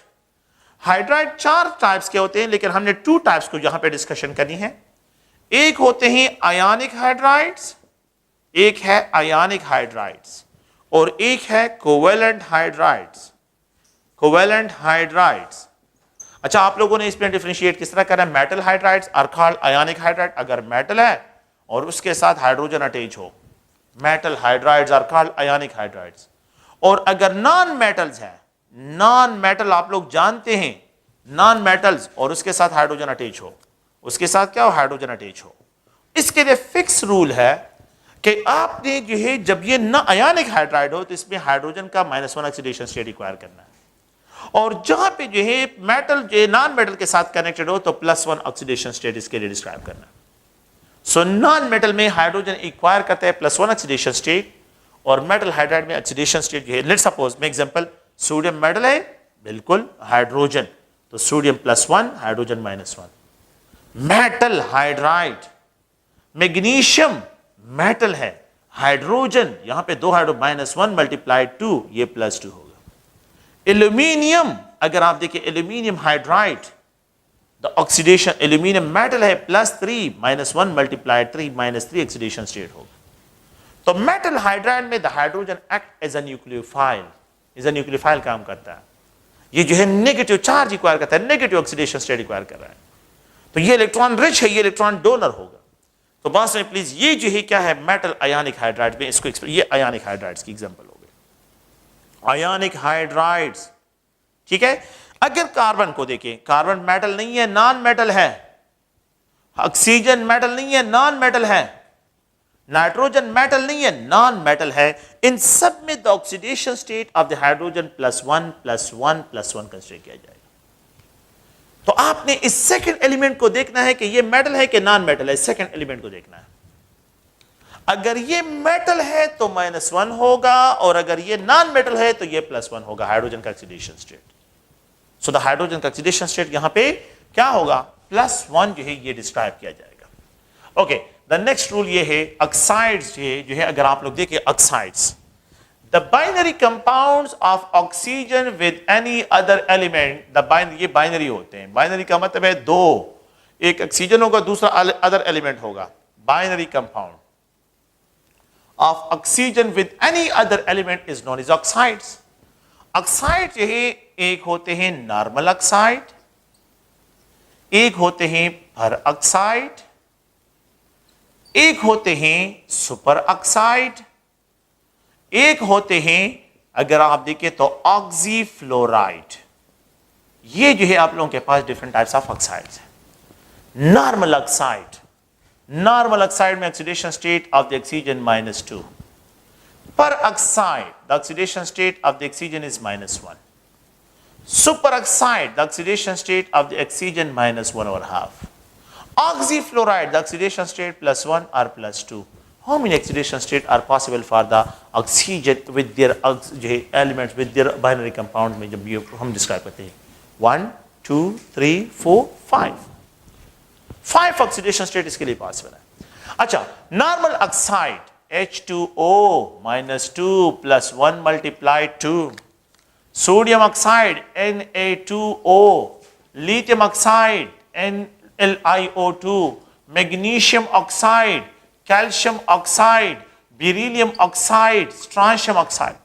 Hydride 4 types کے ہوتے ہیں لیکن ہم نے 2 ٹائپس کو یہاں پہ ڈسکشن کرنی ہے. ایک ہوتے ہیں آیونک ہائیڈرائڈز, ایک ہے آیونک ہائیڈرائڈز, اور ایک ہے کوویلنٹ ہائیڈرائڈز. کوویلنٹ ہائیڈرائڈز. اچھا آپ لوگوں نے اس میں ڈیفرینشیٹ کس طرح کرنا ہے؟ Metal hydrides are called ionic hydride. اگر میٹل ہے اور اس کے ساتھ ہائیڈروجن اٹیچ ہو, metal hydrides are called ionic hydrides. اور اگر نان میٹلز ہیں, نان میٹل آپ لوگ جانتے ہیں, نان میٹلز اور اس کے ساتھ ہائیڈروجن اٹیچ ہو, اس کے ساتھ کیا ہو؟ ہائیڈروجن اٹیچ ہو. اس کے لیے فکس رول ہے کہ آپ نے جو ہے جب یہ نہ آیونک ہائیڈرائڈ ہو تو اس میں ہائیڈروجن کا -1 آکسیڈیشن اسٹیٹ ریکوائر کرنا ہے, اور جہاں پہ جو ہے میٹل جو نان میٹل کے ساتھ کنیکٹڈ ہو تو +1 آکسیڈیشن اسٹیٹ اس کے لیے ڈسکرائب کرنا ہے. سو نان میٹل میں ہائیڈروجن ایکوائر کرتا ہے +1 آکسیڈیشن اسٹیٹ, اور میٹل ہائیڈرائڈ میں آکسیڈیشن اسٹیٹ جو ہے لیٹ سپوز میں ایگزامپل سوڈیم میٹل ہے بالکل ہائیڈروجن تو sodium +1 hydrogen -1. Metal hydride, magnesium metal ہے ہائیڈروجن یہاں پہ 2 ہائیڈرو -1 × 2 یہ +2 ہوگا. ایلومینیم اگر آپ دیکھیں aluminium hydride the oxidation aluminium metal ہے +3 -1 × 3 -3 آکسیڈیشن اسٹیٹ ہوگا. تو میٹل ہائیڈرائڈ میں the hydrogen act as a nucleophile, as a nucleophile کام کرتا ہے. یہ جو ہے نیگیٹو چارج ریکوائر کرتا ہے, نیگیٹو آکسیڈیشن اسٹیٹ ریکوائر کر رہا ہے, تو یہ الیکٹران رچ ہے, یہ الیکٹران ڈونر ہوگا. تو بات میں پلیز یہ جو ہے کیا ہے میٹل آیونک ہائیڈرائڈ میں اس کو یہ آیونک ہائیڈرائڈز کی ایگزامپل ہو گئی, آیونک ہائیڈرائڈز. ٹھیک ہے. اگر کاربن کو دیکھیں, کاربن میٹل نہیں ہے نان میٹل ہے, آکسیجن میٹل نہیں ہے نان میٹل ہے, نائٹروجن میٹل نہیں ہے نان میٹل ہے, ان سب میں the oxidation state of the hydrogen +1 +1 +1 consider کیا جائے گا. تو آپ نے اس سیکنڈ ایلیمنٹ کو دیکھنا ہے کہ یہ میٹل ہے کہ نان میٹل ہے, سیکنڈ ایلیمنٹ کو دیکھنا ہے. اگر یہ میٹل ہے تو -1 ہوگا, اور اگر یہ نان میٹل ہے تو یہ +1 ہوگا ہائیڈروجن کا آکسیڈیشن اسٹیٹ. سو دا ہائیڈروجن کا آکسیڈیشن اسٹیٹ یہاں پہ کیا ہوگا +1 جو ہے یہ ڈسکرائب کیا جائے گا. اوکے دا نیکسٹ رول یہ ہے آکسائڈز جو ہے اگر آپ لوگ دیکھیں آکسائڈز, the binary compounds of oxygen with any other element, یہ بائنری ہوتے ہیں. بائنری کا مطلب ہے 2, ایک آکسیجن ہوگا دوسرا ادر ایلیمنٹ ہوگا. binary compound of oxygen with any other element is known as oxides. Oxide جو ہے ایک ہوتے ہیں نارمل آکسائڈ, ایک ہوتے ہیں پر آکسائڈ, ایک ہوتے ہیں سپر آکسائڈ, ایک ہوتے ہیں اگر آپ دیکھیں تو آکسی فلورائڈ. یہ جو ہے آپ لوگوں کے پاس ڈفرنٹ ٹائپس آف آکسائڈز ہیں. نارمل آکسائڈ, نارمل آکسائڈ میں oxidation state of the oxygen -2. Per oxide the oxidation state of the oxygen is -1. Super oxide the oxidation state of the oxygen -1/2. Oxyfluoride the oxidation state +1 or +2. How many oxidation states are possible for the oxygen with their elements with their binary compound میں جب یہ ہم ڈسکرائب کرتے ہیں 1 2 3 4 5 oxidation state اس کے لیے پاسبل ہے. اچھا normal oxide H2O minus 2 plus 1 multiplied 2. Sodium oxide Na2O. Lithium oxide NlIO2. Magnesium oxide, calcium oxide, beryllium oxide, strontium oxide,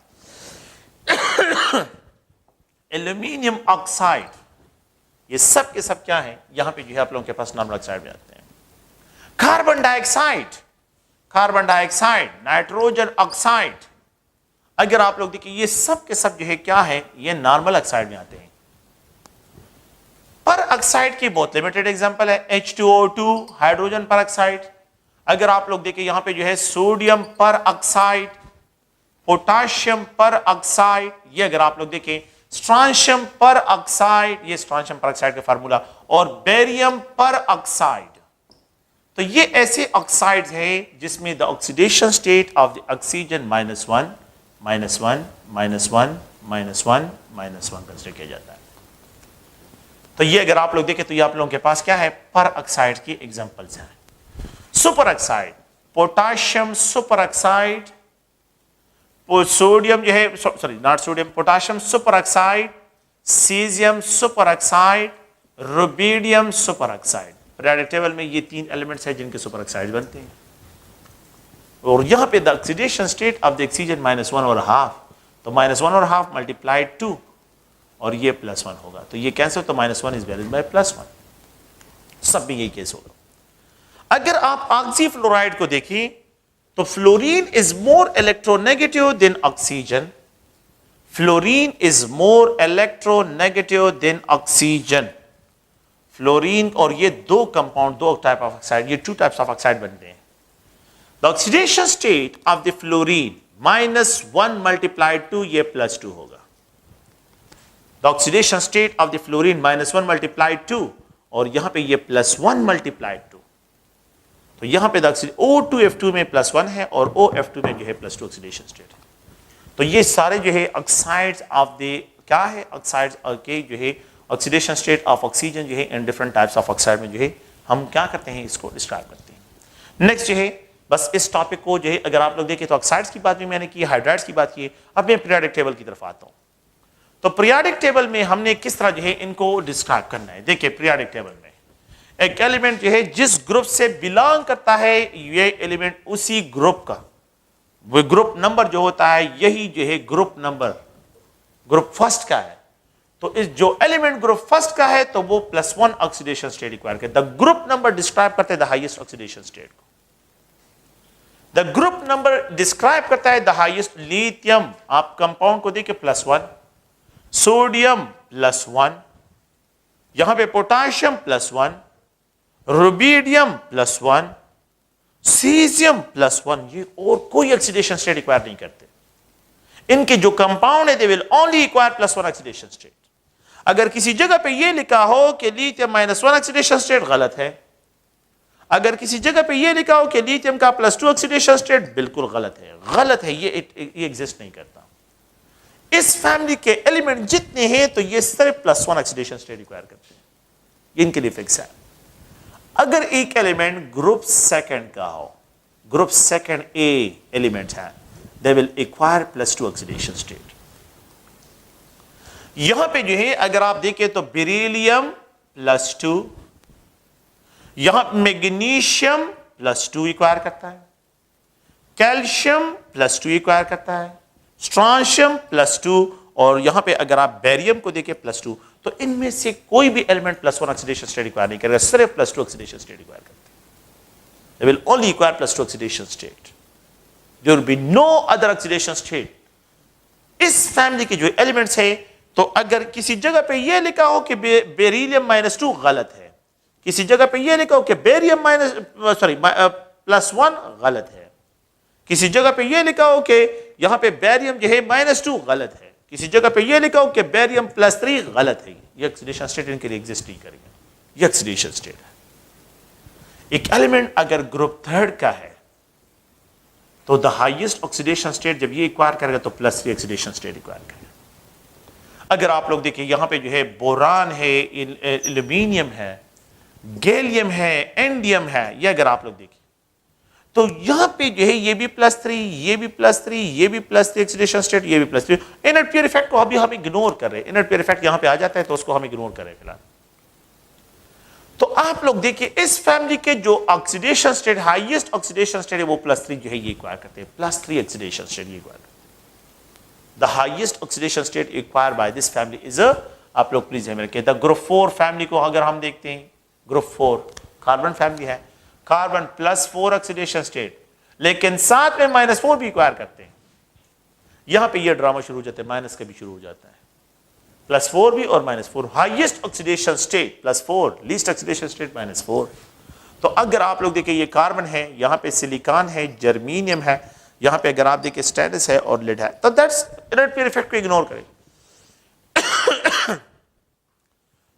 aluminium oxide. یہ سب کے سب کیا ہیں؟ یہاں پہ جو ہے آپ لوگوں کے پاس نارمل آکسائڈ میں آتے ہیں. کاربن ڈائی آکسائڈ, نائٹروجن آکسائڈ. اگر آپ لوگ دیکھیں یہ سب کے سب جو ہے کیا ہے؟ یہ نارمل آکسائڈ میں آتے ہیں. پر آکسائڈ کی بہت لمیٹڈ ایگزامپل ہے H2O2 ہائیڈروجن پر آکسائڈ. اگر آپ لوگ دیکھیں یہاں پہ جو ہے sodium peroxide, potassium peroxide. یہ اگر آپ لوگ دیکھیں اسٹرانشیم پر آکسائڈ, یہ اسٹرانشیم پر آکسائڈ کا فارمولا, اور بیریم پر آکسائڈ. تو یہ ایسے آکسائڈز ہیں جس میں the oxidation state of the oxygen -1 -1 -1 -1 -1 consider کیا جاتا ہے. تو یہ اگر آپ لوگ دیکھیں تو یہ آپ لوگوں کے پاس کیا ہے؟ پر آکسائڈ کی ایگزامپلز ہیں. Superoxide, potassium superoxide, sodium جو ہے sorry not sodium, potassium superoxide, caesium superoxide, rubidium superoxide. Periodic table میں یہ 3 ایلیمنٹس ہیں جن کے سپر آکسائڈ بنتے ہیں. اور یہاں پہ the oxidation state of the oxygen -1.5, تو -1.5 ملٹیپلائڈ 2 اور یہ +1 ہوگا. تو یہ کیسے؟ تو -1 از ویلیڈ بائی +1. سب میں یہی کیس ہوگا. اگر آپ آکسی فلورائڈ کو دیکھیں تو fluorine is more electronegative than oxygen. Fluorine is more electronegative than oxygen. Fluorine اور یہ دو کمپاؤنڈ, دو ٹائپ آف آکسائڈ, یہ 2 ٹائپس آف آکسائڈ بنتے ہیں. The oxidation state of the fluorine -1 multiplied 2, یہ +2 ہوگا. The oxidation state of the fluorine -1 multiplied 2 اور یہاں پہ یہ +1 ملٹیپلائڈ 2. تو یہاں پہ O2F2 میں +1 ہے اور OF2 میں جو ہے +2 آکسیڈیشن اسٹیٹ ہے. تو یہ سارے جو ہے آکسائڈز آف دی کیا ہے؟ آکسائڈز کے جو ہے آکسیڈیشن اسٹیٹ آف آکسیجن جو ہے in different types of oxide میں جو ہے ہم کیا کرتے ہیں؟ اس کو ڈسکرائب کرتے ہیں. نیکسٹ جو ہے بس اس ٹاپک کو جو ہے اگر آپ لوگ دیکھیں تو آکسائڈز کی بات بھی میں نے کی, ہائیڈرائڈز کی بات کی. اب میں پیریوڈک ٹیبل کی طرف آتا ہوں. تو پیریوڈک ٹیبل میں ہم نے کس طرح جو ہے ان کو ڈسکرائب کرنا ہے. دیکھیں پیریوڈک ٹیبل میں ایک ایلیمنٹ جو ہے جس گروپ سے بلانگ کرتا ہے یہ ایلیمنٹ اسی گروپ کا وہ گروپ نمبر جو ہوتا ہے یہی جو ہے گروپ نمبر گروپ فرسٹ کا ہے. تو اس جو ایلیمنٹ گروپ فرسٹ کا ہے تو وہ +1 آکسیڈیشن اسٹیٹ ریکوائر کرتا ہے. دا گروپ نمبر ڈسکرائب کرتا ہے دا ہائیسٹ آکسیڈیشن اسٹیٹ کو. دا گروپ نمبر ڈسکرائب کرتا ہے دا ہائیسٹ. لیتھیم آپ کمپاؤنڈ کو دیکھیں +1, سوڈیم +1, یہاں پہ پوٹاشیم +1, روبیڈیم +1, سیزیم +1. یہ اور کوئی آکسیڈیشن اسٹیٹ ریکوائر نہیں کرتے. ان کے جو کمپاؤنڈ ہے they will only require +1 oxidation state. اگر کسی جگہ پہ یہ لکھا ہو کہ لیتھیم -1 آکسیڈیشن اسٹیٹ غلط ہے. اگر کسی جگہ پہ یہ لکھا ہو کہ لیتھیم کا +2 آکسیڈیشن اسٹیٹ بالکل غلط ہے. غلط ہے, یہ ایگزسٹ نہیں کرتا. اس فیملی کے ایلیمنٹ جتنے ہیں تو یہ صرف +1 آکسیڈیشن اسٹیٹ ریکوائر کرتے ہیں. یہ ان کے لیے فکس ہے. اگر ایک ایلیمنٹ گروپ سیکنڈ کا ہو, گروپ سیکنڈ اے ایلیمنٹ ہے, they will acquire +2 oxidation state. یہاں پہ جو ہے اگر آپ دیکھیں تو بیریلیم +2, یہاں میگنیشیم +2 ایکوائر کرتا ہے, کیلشیم +2 ایکوائر کرتا ہے, اسٹرانشیم +2, اور یہاں پہ اگر آپ بیریم کو دیکھیں +2. تو ان میں سے کوئی بھی ایلیمنٹ +1 آکسیڈیشن اسٹیٹ ایکوائر نہیں کرے گا, صرف +2 آکسیڈیشن اسٹیٹ ایکوائر کرتا ہے. they will only acquire +2 oxidation state. There will be no other oxidation state. Us family کے جو ایلیمنٹس ہیں تو اگر کسی جگہ پہ یہ لکھا ہو کہ بیریلیم -2 غلط ہے, کسی جگہ پہ یہ لکھا ہو کہ بیریم +1 غلط ہے, کسی جگہ پہ یہ لکھا ہو کہ یہاں پہ بیریم جو ہے -2 غلط ہے, کسی جگہ پہ یہ لکھا ہو کہ بیریم +3 غلط ہے. یہ آکسیڈیشن اسٹیٹ ان کے لیے ایگزسٹ نہیں کرے گا. یہ آکسیڈیشن اسٹیٹ ہے. ایک ایلیمنٹ اگر گروپ تھرڈ کا ہے تو دا ہائیسٹ آکسیڈیشن اسٹیٹ جب یہ ایکوائر کرے گا تو +3 آکسیڈیشن اسٹیٹ ایکوائر کرے گا. اگر آپ لوگ دیکھیں یہاں پہ جو ہے بوران ہے, ایلومینیم ہے, گیلیم ہے, اینڈیم ہے, یہ اگر آپ لوگ دیکھیں تو یہاں پہ جو ہے یہ بھی +3 یہ بھی +3 یہ بھی +3 آکسیڈیشن اسٹیٹ یہ بھی +3. انرٹ پیئر افیکٹ کو ابھی ہم اگنور کر رہے ہیں, انرٹ پیئر افیکٹ یہاں پہ آ جاتا ہے تو اس کو ہم اگنور کر رہے ہیں فی الحال. تو آپ لوگ دیکھیے اس فیملی کے جو oxidation state highest oxidation state ہے وہ +3 جو ہے یہ ایکوائر کرتے ہیں, +3 آکسیڈیشن اسٹیٹ یہ ایکوائر کرتے ہیں. The highest oxidation state acquired by this family is a, آپ لوگ پلیز ہمیں رکھیں, the group 4 فیملی کو اگر ہم دیکھتے ہیں, group 4 کاربن فیملی ہے, کاربن +4 آکسیڈیشن اسٹیٹ, لیکن ساتھ میں -4 بھی ایکوائر کرتے ہیں. یہاں پہ یہ ڈرامہ شروع ہو جاتا ہے, مائنس کا بھی شروع ہو جاتا ہے, +4 بھی اور -4. Highest oxidation state +4, list oxidation state -4. تو اگر آپ لوگ دیکھیں یہ کاربن ہے, یہاں پہ سلیکان ہے, جرمینیم ہے, یہاں پہ اگر آپ دیکھیں اسٹینس ہے اور لیڈ ہے, تو دیٹس انرٹ پیئر افیکٹ کو اگنور کریں.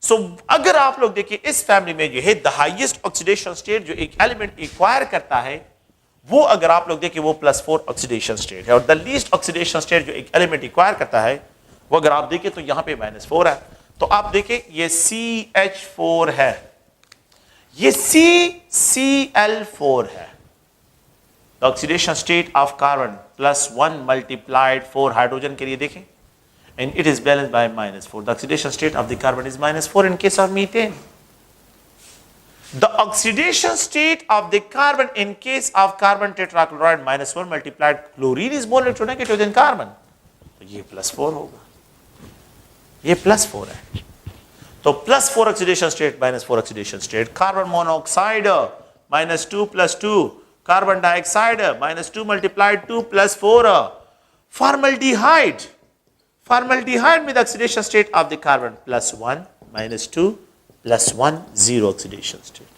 سو اگر آپ لوگ دیکھیں اس فیملی میں جو ہے دا ہائیسٹ آکسیڈیشن اسٹیٹ جو ایک ایلیمنٹ ایکوائر کرتا ہے وہ اگر آپ لوگ دیکھیں وہ +4 آکسیڈیشن اسٹیٹ ہے, اور دا لیسٹ آکسیڈیشن اسٹیٹ جو ایک ایلیمنٹ ایکوائر کرتا ہے وہ اگر آپ دیکھیں تو یہاں پہ -4 ہے. تو آپ دیکھیں یہ CH4 ہے, یہ CCl4 ہے. The oxidation state of carbon +1 multiplied 4 hydrogen کے لیے دیکھیں, and it is balanced by -4. The oxidation state of the carbon is -4 in case of methane. The oxidation state of the carbon in case of carbon tetrachloride -1 multiplied chlorine is more electronegative than carbon. تو یہ +4 ہوگا, یہ +4 ہے. تو +4 oxidation state -4 oxidation state. Carbon monoxide -2 + 2. Carbon dioxide -2 multiplied 2 + 4. Formaldehyde with oxidation state of the carbon +1 -2 +1 0 oxidation state.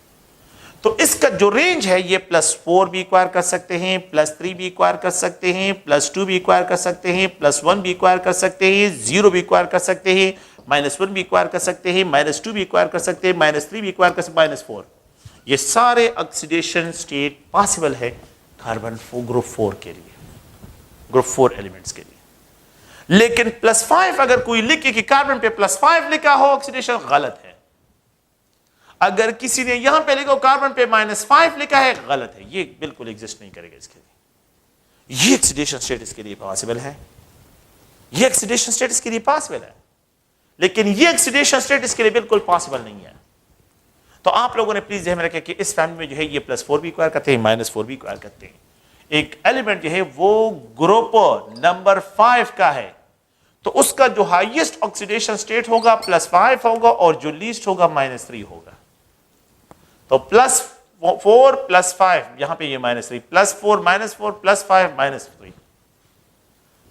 تو اس کا جو رینج ہے یہ +4 بھی ایکوائر کر سکتے ہیں, +3 بھی ایکوائر کر سکتے ہیں, +2 بھی ایکوائر کر سکتے ہیں, +1 بھی ایکوائر کر سکتے ہیں, 0 بھی ایکوائر کر سکتے ہیں, -1 بھی ایکوائر کر سکتے ہیں, -2 بھی ایکوائر کر سکتے ہیں, -3 بھی ایکوائر کر سکتے ہیں, -4. یہ سارے آکسیڈیشن اسٹیٹ پاسبل ہے کاربن گروپ 4 کے لیے, گروپ 4 ایلیمنٹس کے لیے. لیکن +5 اگر کوئی لکھے کہ کاربن پہ +5 لکھا ہو آکسیڈیشن, غلط ہے. اگر کسی نے یہاں پہ لکھا کاربن پہ -5 لکھا ہے, غلط ہے, یہ بالکل ایگزسٹ نہیں کرے گا اس کے لیے. یہ آکسیڈیشن اسٹیٹ اس کے لیے پاسبل ہے, یہ آکسیڈیشن اسٹیٹ اس کے لیے پاسبل ہے, لیکن یہ آکسیڈیشن اسٹیٹ اس کے لیے بالکل پاسبل نہیں ہے. تو آپ لوگوں نے پلیز ذہن میں رکھیں کہ اس فیملی میں جو ہے یہ +4 بھی ایکوائر کرتے ہیں, -4 بھی ایکوائر کرتے ہیں. ایک ایلیمنٹ جو ہے وہ گروپ نمبر 5 کا ہے, تو اس کا جو ہائیسٹ آکسیڈیشن اسٹیٹ ہوگا +5 ہوگا, اور جو لیسٹ ہوگا -3 ہوگا. تو +4 +5 یہاں پہ یہ -3, +4 -4 +5 -3.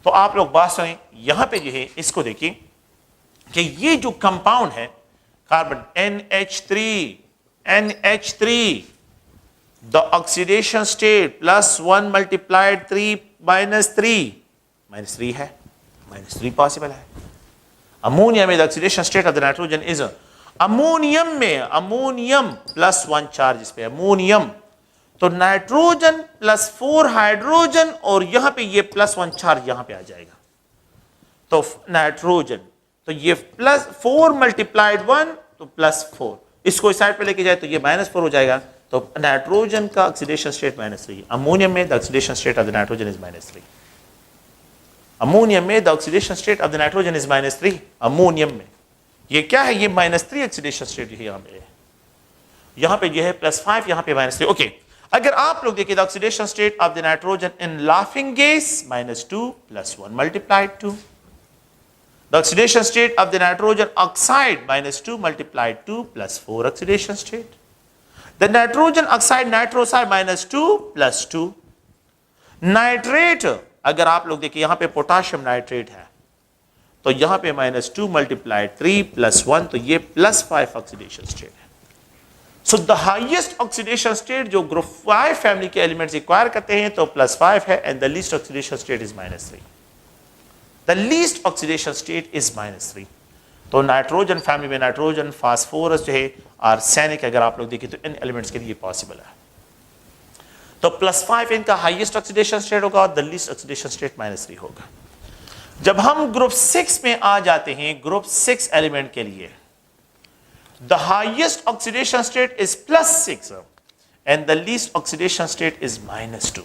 تو آپ لوگ بات سنیں, یہاں پہ جو ہے اس کو دیکھیں کہ یہ جو کمپاؤنڈ ہے carbon NH3, the oxidation state +1 multiplied 3 -3 ہے, -3 possible ہے. Ammonia میں the oxidation state of the nitrogen is ammonium میں ammonium +1 charge اس پہ ammonium, تو نائٹروجن +4 ہائیڈروجن, اور یہاں پہ یہ +1 چارج یہاں پہ آ جائے گا. تو نائٹروجن, تو یہ +4 multiplied 1 تو +4, اس کو اس سائڈ پہ لے کے جائے تو یہ -4 ہو جائے گا. تو نائٹروجن کا آکسیڈیشن اسٹیٹ -3, امونیم میں the oxidation state of the nitrogen is -3. امونیم میں the oxidation state of the nitrogen is -3. امونیم میں یہ کیا ہے, یہ -3 آکسیڈیشن اسٹیٹ جو ہے یہاں پہ, یہاں پہ جو ہے +5 یہاں پہ -3. اوکے, اگر آپ لوگ دیکھیں the oxidation state of the nitrogen in laughing gas -2 +1 multiplied 2. The oxidation state of the nitrogen oxide -2 multiplied 2 +4 oxidation state. The nitrogen oxide nitroside -2 +2. Nitrate اگر آپ لوگ دیکھیں یہاں پہ پوٹاشیم نائٹریٹ ہے, تو یہاں پہ -2 multiplied 3 +1, تو یہ +5 oxidation state ہے. So the highest oxidation state جو group 5 فیملی کے ایلیمنٹس ایکوائر کرتے ہیں تو +5 ہے, and the least oxidation state is -3. The least oxidation state is -3. تو نائٹروجن فیملی میں نائٹروجن, فاسفورس جو ہے, آرسینک اگر آپ لوگ دیکھیں تو ان ایلیمنٹس کے لیے یہ پاسبل ہے. تو +5 ان کا ہائیسٹ آکسیڈیشن اسٹیٹ ہوگا, اور the least oxidation state -3 ہوگا. جب ہم گروپ 6 میں آ جاتے ہیں, گروپ 6 ایلیمنٹ کے لیے the highest oxidation state is +6, and the least oxidation state is -2.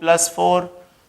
+ 4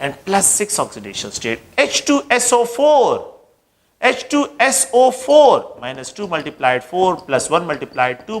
and +6 oxidation state H2SO4 -2 multiplied 4 + 1 multiplied 2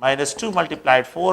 -2 multiplied 4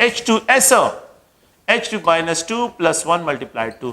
H2SO H2 -2 + 1 multiplied 2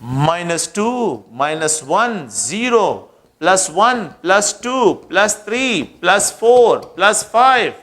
-2 -1 0 +1 +2 +3 +4 +5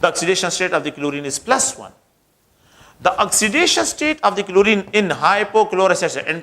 The oxidation state of the chlorine is +1. The oxidation state of the chlorine in hypochlorous acid and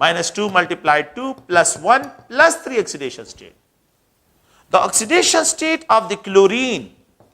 -2 multiplied 2 + 1 + 3 oxidation state. The oxidation state of the chlorine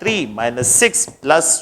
3 -6 plus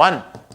1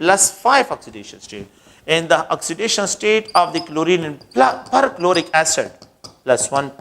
+5 oxidation state. And the oxidation state of the chlorine in perchloric acid +1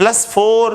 +4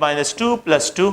-2 + 2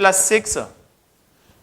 +6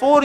4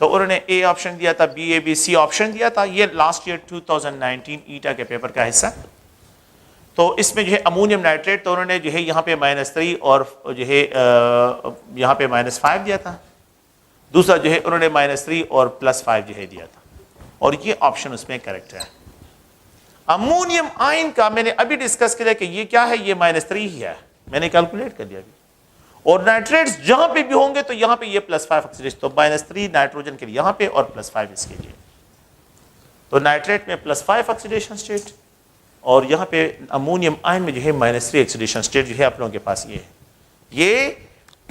تو انہوں نے اے آپشن دیا تھا, B A B C option دیا تھا. یہ لاسٹ ایئر 2019 ایٹا کے پیپر کا حصہ. تو اس میں جو ہے امونیم نائٹریٹ, تو انہوں نے جو ہے یہاں پہ -3 اور جو ہے یہاں پہ -5 دیا تھا. دوسرا جو ہے انہوں نے -3 اور +5 جو ہے دیا تھا, اور یہ آپشن اس میں کریکٹ ہے. امونیم آئن کا میں نے ابھی ڈسکس کیا کہ یہ کیا ہے, یہ -3 ہی ہے, میں نے کیلکولیٹ کر دیا ابھی. اور نائٹریٹس جہاں پہ بھی ہوں گے تو یہاں پہ یہ +5 آکسیڈیشن, تو -3 نائٹروجن کے لیے یہاں پہ اور +5 اس کے لیے. تو نائٹریٹ میں +5 آکسیڈیشن اسٹیٹ, اور یہاں پہ امونیم آئن میں جو ہے -3 آکسیڈیشن اسٹیٹ جو ہے آپ لوگوں کے پاس یہ ہے. یہ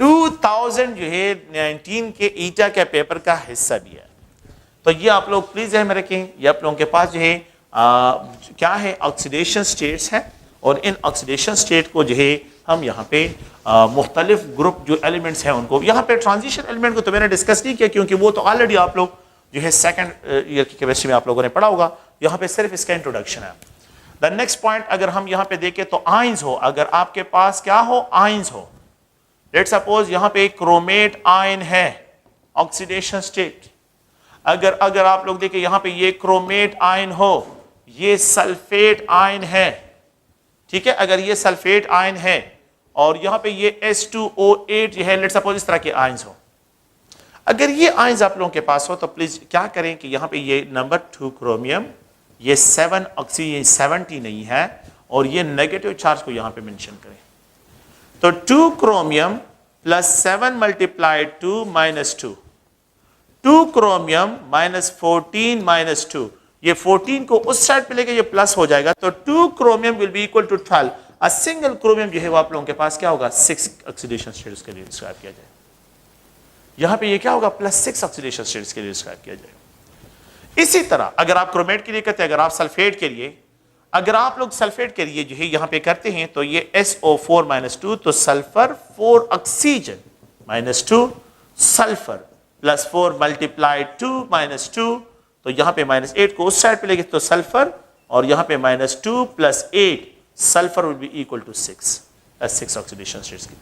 2000 جو ہے 19 کے ایٹا کے پیپر کا حصہ بھی ہے. تو یہ آپ لوگ پلیز ذہن میں رکھیں, یہ آپ لوگوں کے پاس جو ہے کیا ہے, آکسیڈیشن اسٹیٹس ہیں, اور ان آکسیڈیشن اسٹیٹ کو جو ہے ہم یہاں پہ مختلف گروپ جو ایلیمنٹس ہیں ان کو, یہاں پہ ٹرانزیشن ایلیمنٹ کو تو میں نے ڈسکس نہیں کیا کیونکہ وہ تو آلریڈی آپ لوگ جو ہے سیکنڈ ایئر کی کیمسٹری میں آپ لوگوں نے پڑھا ہوگا. یہاں پہ صرف اس کا انٹروڈکشن ہے. دا نیکسٹ پوائنٹ اگر ہم یہاں پہ دیکھیں تو آئنز ہو, اگر آپ کے پاس کیا ہو, آئنز ہو. لیٹ سپوز یہاں پہ ایک کرومیٹ آئن ہے, آکسیڈیشن اسٹیٹ. اگر آپ لوگ دیکھیں یہاں پہ یہ کرومیٹ آئن ہو, یہ سلفیٹ آئن ہے, ٹھیک ہے, اگر یہ سلفیٹ آئن ہے اور یہاں پہ یہ S2O8 جو ہے, لیٹ سپوز اس طرح کے آئنز ہو. اگر یہ آئنز آپ لوگوں کے پاس ہو تو پلیز کیا کریں کہ یہاں پہ یہ نمبر 2 کرومیم, یہ 7 آکسی, یہ 70 نہیں ہے, اور یہ نیگیٹو چارج کو یہاں پہ منشن کریں. تو 2 chromium plus 7 multiplied 2 minus 2, 2 chromium minus 14 minus 2, یہ 14 کو اس سائڈ پہ لے کے یہ پلس ہو جائے گا, تو 2 chromium will be equal to 12. A single chromium جو ہے وہ آپ لوگوں کے پاس کیا ہوگا, 6 آکسیڈیشن اسٹیٹس کے لیے ڈسکرائب کیا جائے. یہاں پہ یہ کیا ہوگا, +6 آکسیڈیشن اسٹیٹس کے لیے ڈسکرائب کیا جائے. اسی طرح اگر آپ کرومیٹ کے لیے کرتے ہیں, اگر آپ سلفیٹ کے لیے, اگر آپ لوگ سلفیٹ کے لیے جو ہے یہاں پہ کرتے ہیں تو یہ SO4-2, تو sulphur 4 oxygen -2 sulphur plus 4 multiplied 2 -2, تو یہاں پہ -8 کو اس سائڈ پہ لے گے تو سلفر, اور یہاں پہ -2 + 8 sulphur will be equal to 6 oxidation states کی.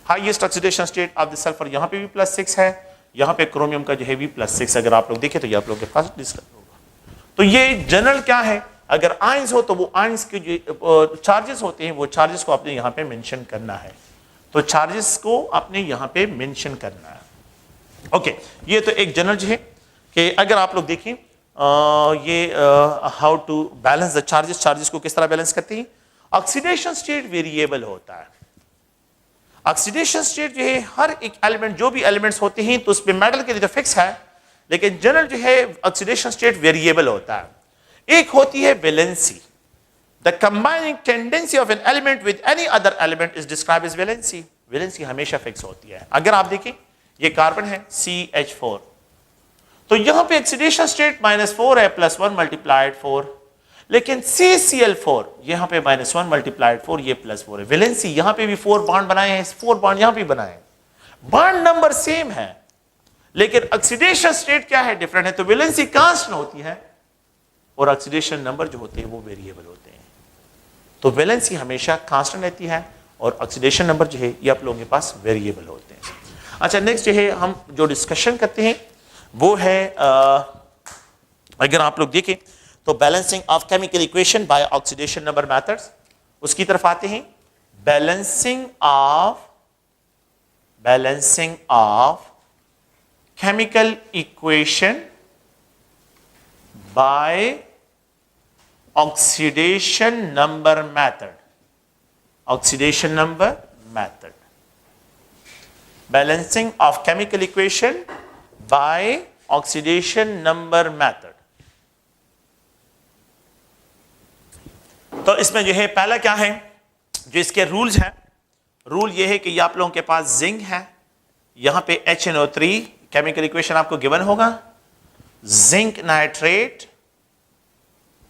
Highest oxidation state of the sulphur یہاں پہ بھی +6 ہے, یہاں پہ کرومیم کا جو ہے بھی +6. اگر آپ لوگ دیکھیں تو یہ آپ لوگ کے پاس ڈسکس ہوگا. تو یہ جنرل کیا ہے, اگر آئنز ہو تو وہ آئنز کے جو چارجز ہوتے ہیں وہ چارجز کو آپ نے یہاں پہ مینشن کرنا ہے. تو چارجز کو آپ نے یہاں پہ مینشن کرنا ہے. اوکے, یہ تو ایک جنرل جو ہے کہ اگر آپ لوگ دیکھیں یہ how to balance the charges, charges کو کس طرح بیلنس کرتے ہیں. آکسیڈیشن اسٹیٹ ویریبل ہوتا ہے. آکسیڈیشن اسٹیٹ جو ہے ہر ایک ایلیمنٹ, جو بھی ایلیمنٹس ہوتے ہیں تو اس پہ میٹل کے لیے تو فکس ہے, لیکن جنرل جو ہے آکسیڈیشن اسٹیٹ ویریبل ہوتا ہے. ایک ہوتی ہے valency, the combining tendency of an element with any other element is described as valency. Valency ہمیشہ فکس ہوتی ہے. اگر آپ دیکھیں یہ کاربن ہے CH4, تو یہاں پہ آکسیڈیشن اسٹیٹ -4 ہے +1 ملٹیپلائڈ 4, لیکن CCl4 یہاں پہ -1 ملٹیپلائڈ 4, یہ +4 ہے. ویلنسی یہاں پہ بھی 4 بانڈ بنائے ہیں, 4 بانڈ یہاں پہ بنائے ہیں, بانڈ نمبر سیم ہے, لیکن آکسیڈیشن اسٹیٹ کیا ہے, ڈفرنٹ ہے. تو ویلنسی کانسٹنٹ ہوتی ہے اور آکسیڈیشن نمبر جو ہوتے ہیں وہ ویریبل ہوتے ہیں. تو ویلنسی ہمیشہ کانسٹنٹ رہتی ہے اور آکسیڈیشن نمبر جو ہے یہ آپ لوگوں کے پاس ویریبل ہوتے ہیں. اچھا, نیکسٹ جو ہے ہم جو ڈسکشن کرتے ہیں وہ ہے اگر آپ لوگ دیکھیں تو balancing of chemical equation by oxidation number methods, اس کی طرف آتے ہیں. Balancing of chemical equation by oxidation number method. Oxidation number method, balancing of chemical equation by oxidation number method. تو اس میں جو ہے پہلا کیا ہے, جو اس کے رولز ہیں, رول یہ ہے کہ یہ آپ لوگوں کے پاس زنک ہے, یہاں پہ HNO3 کیمیکل ایکویشن آپ کو گیون ہوگا, زنک نائٹریٹ,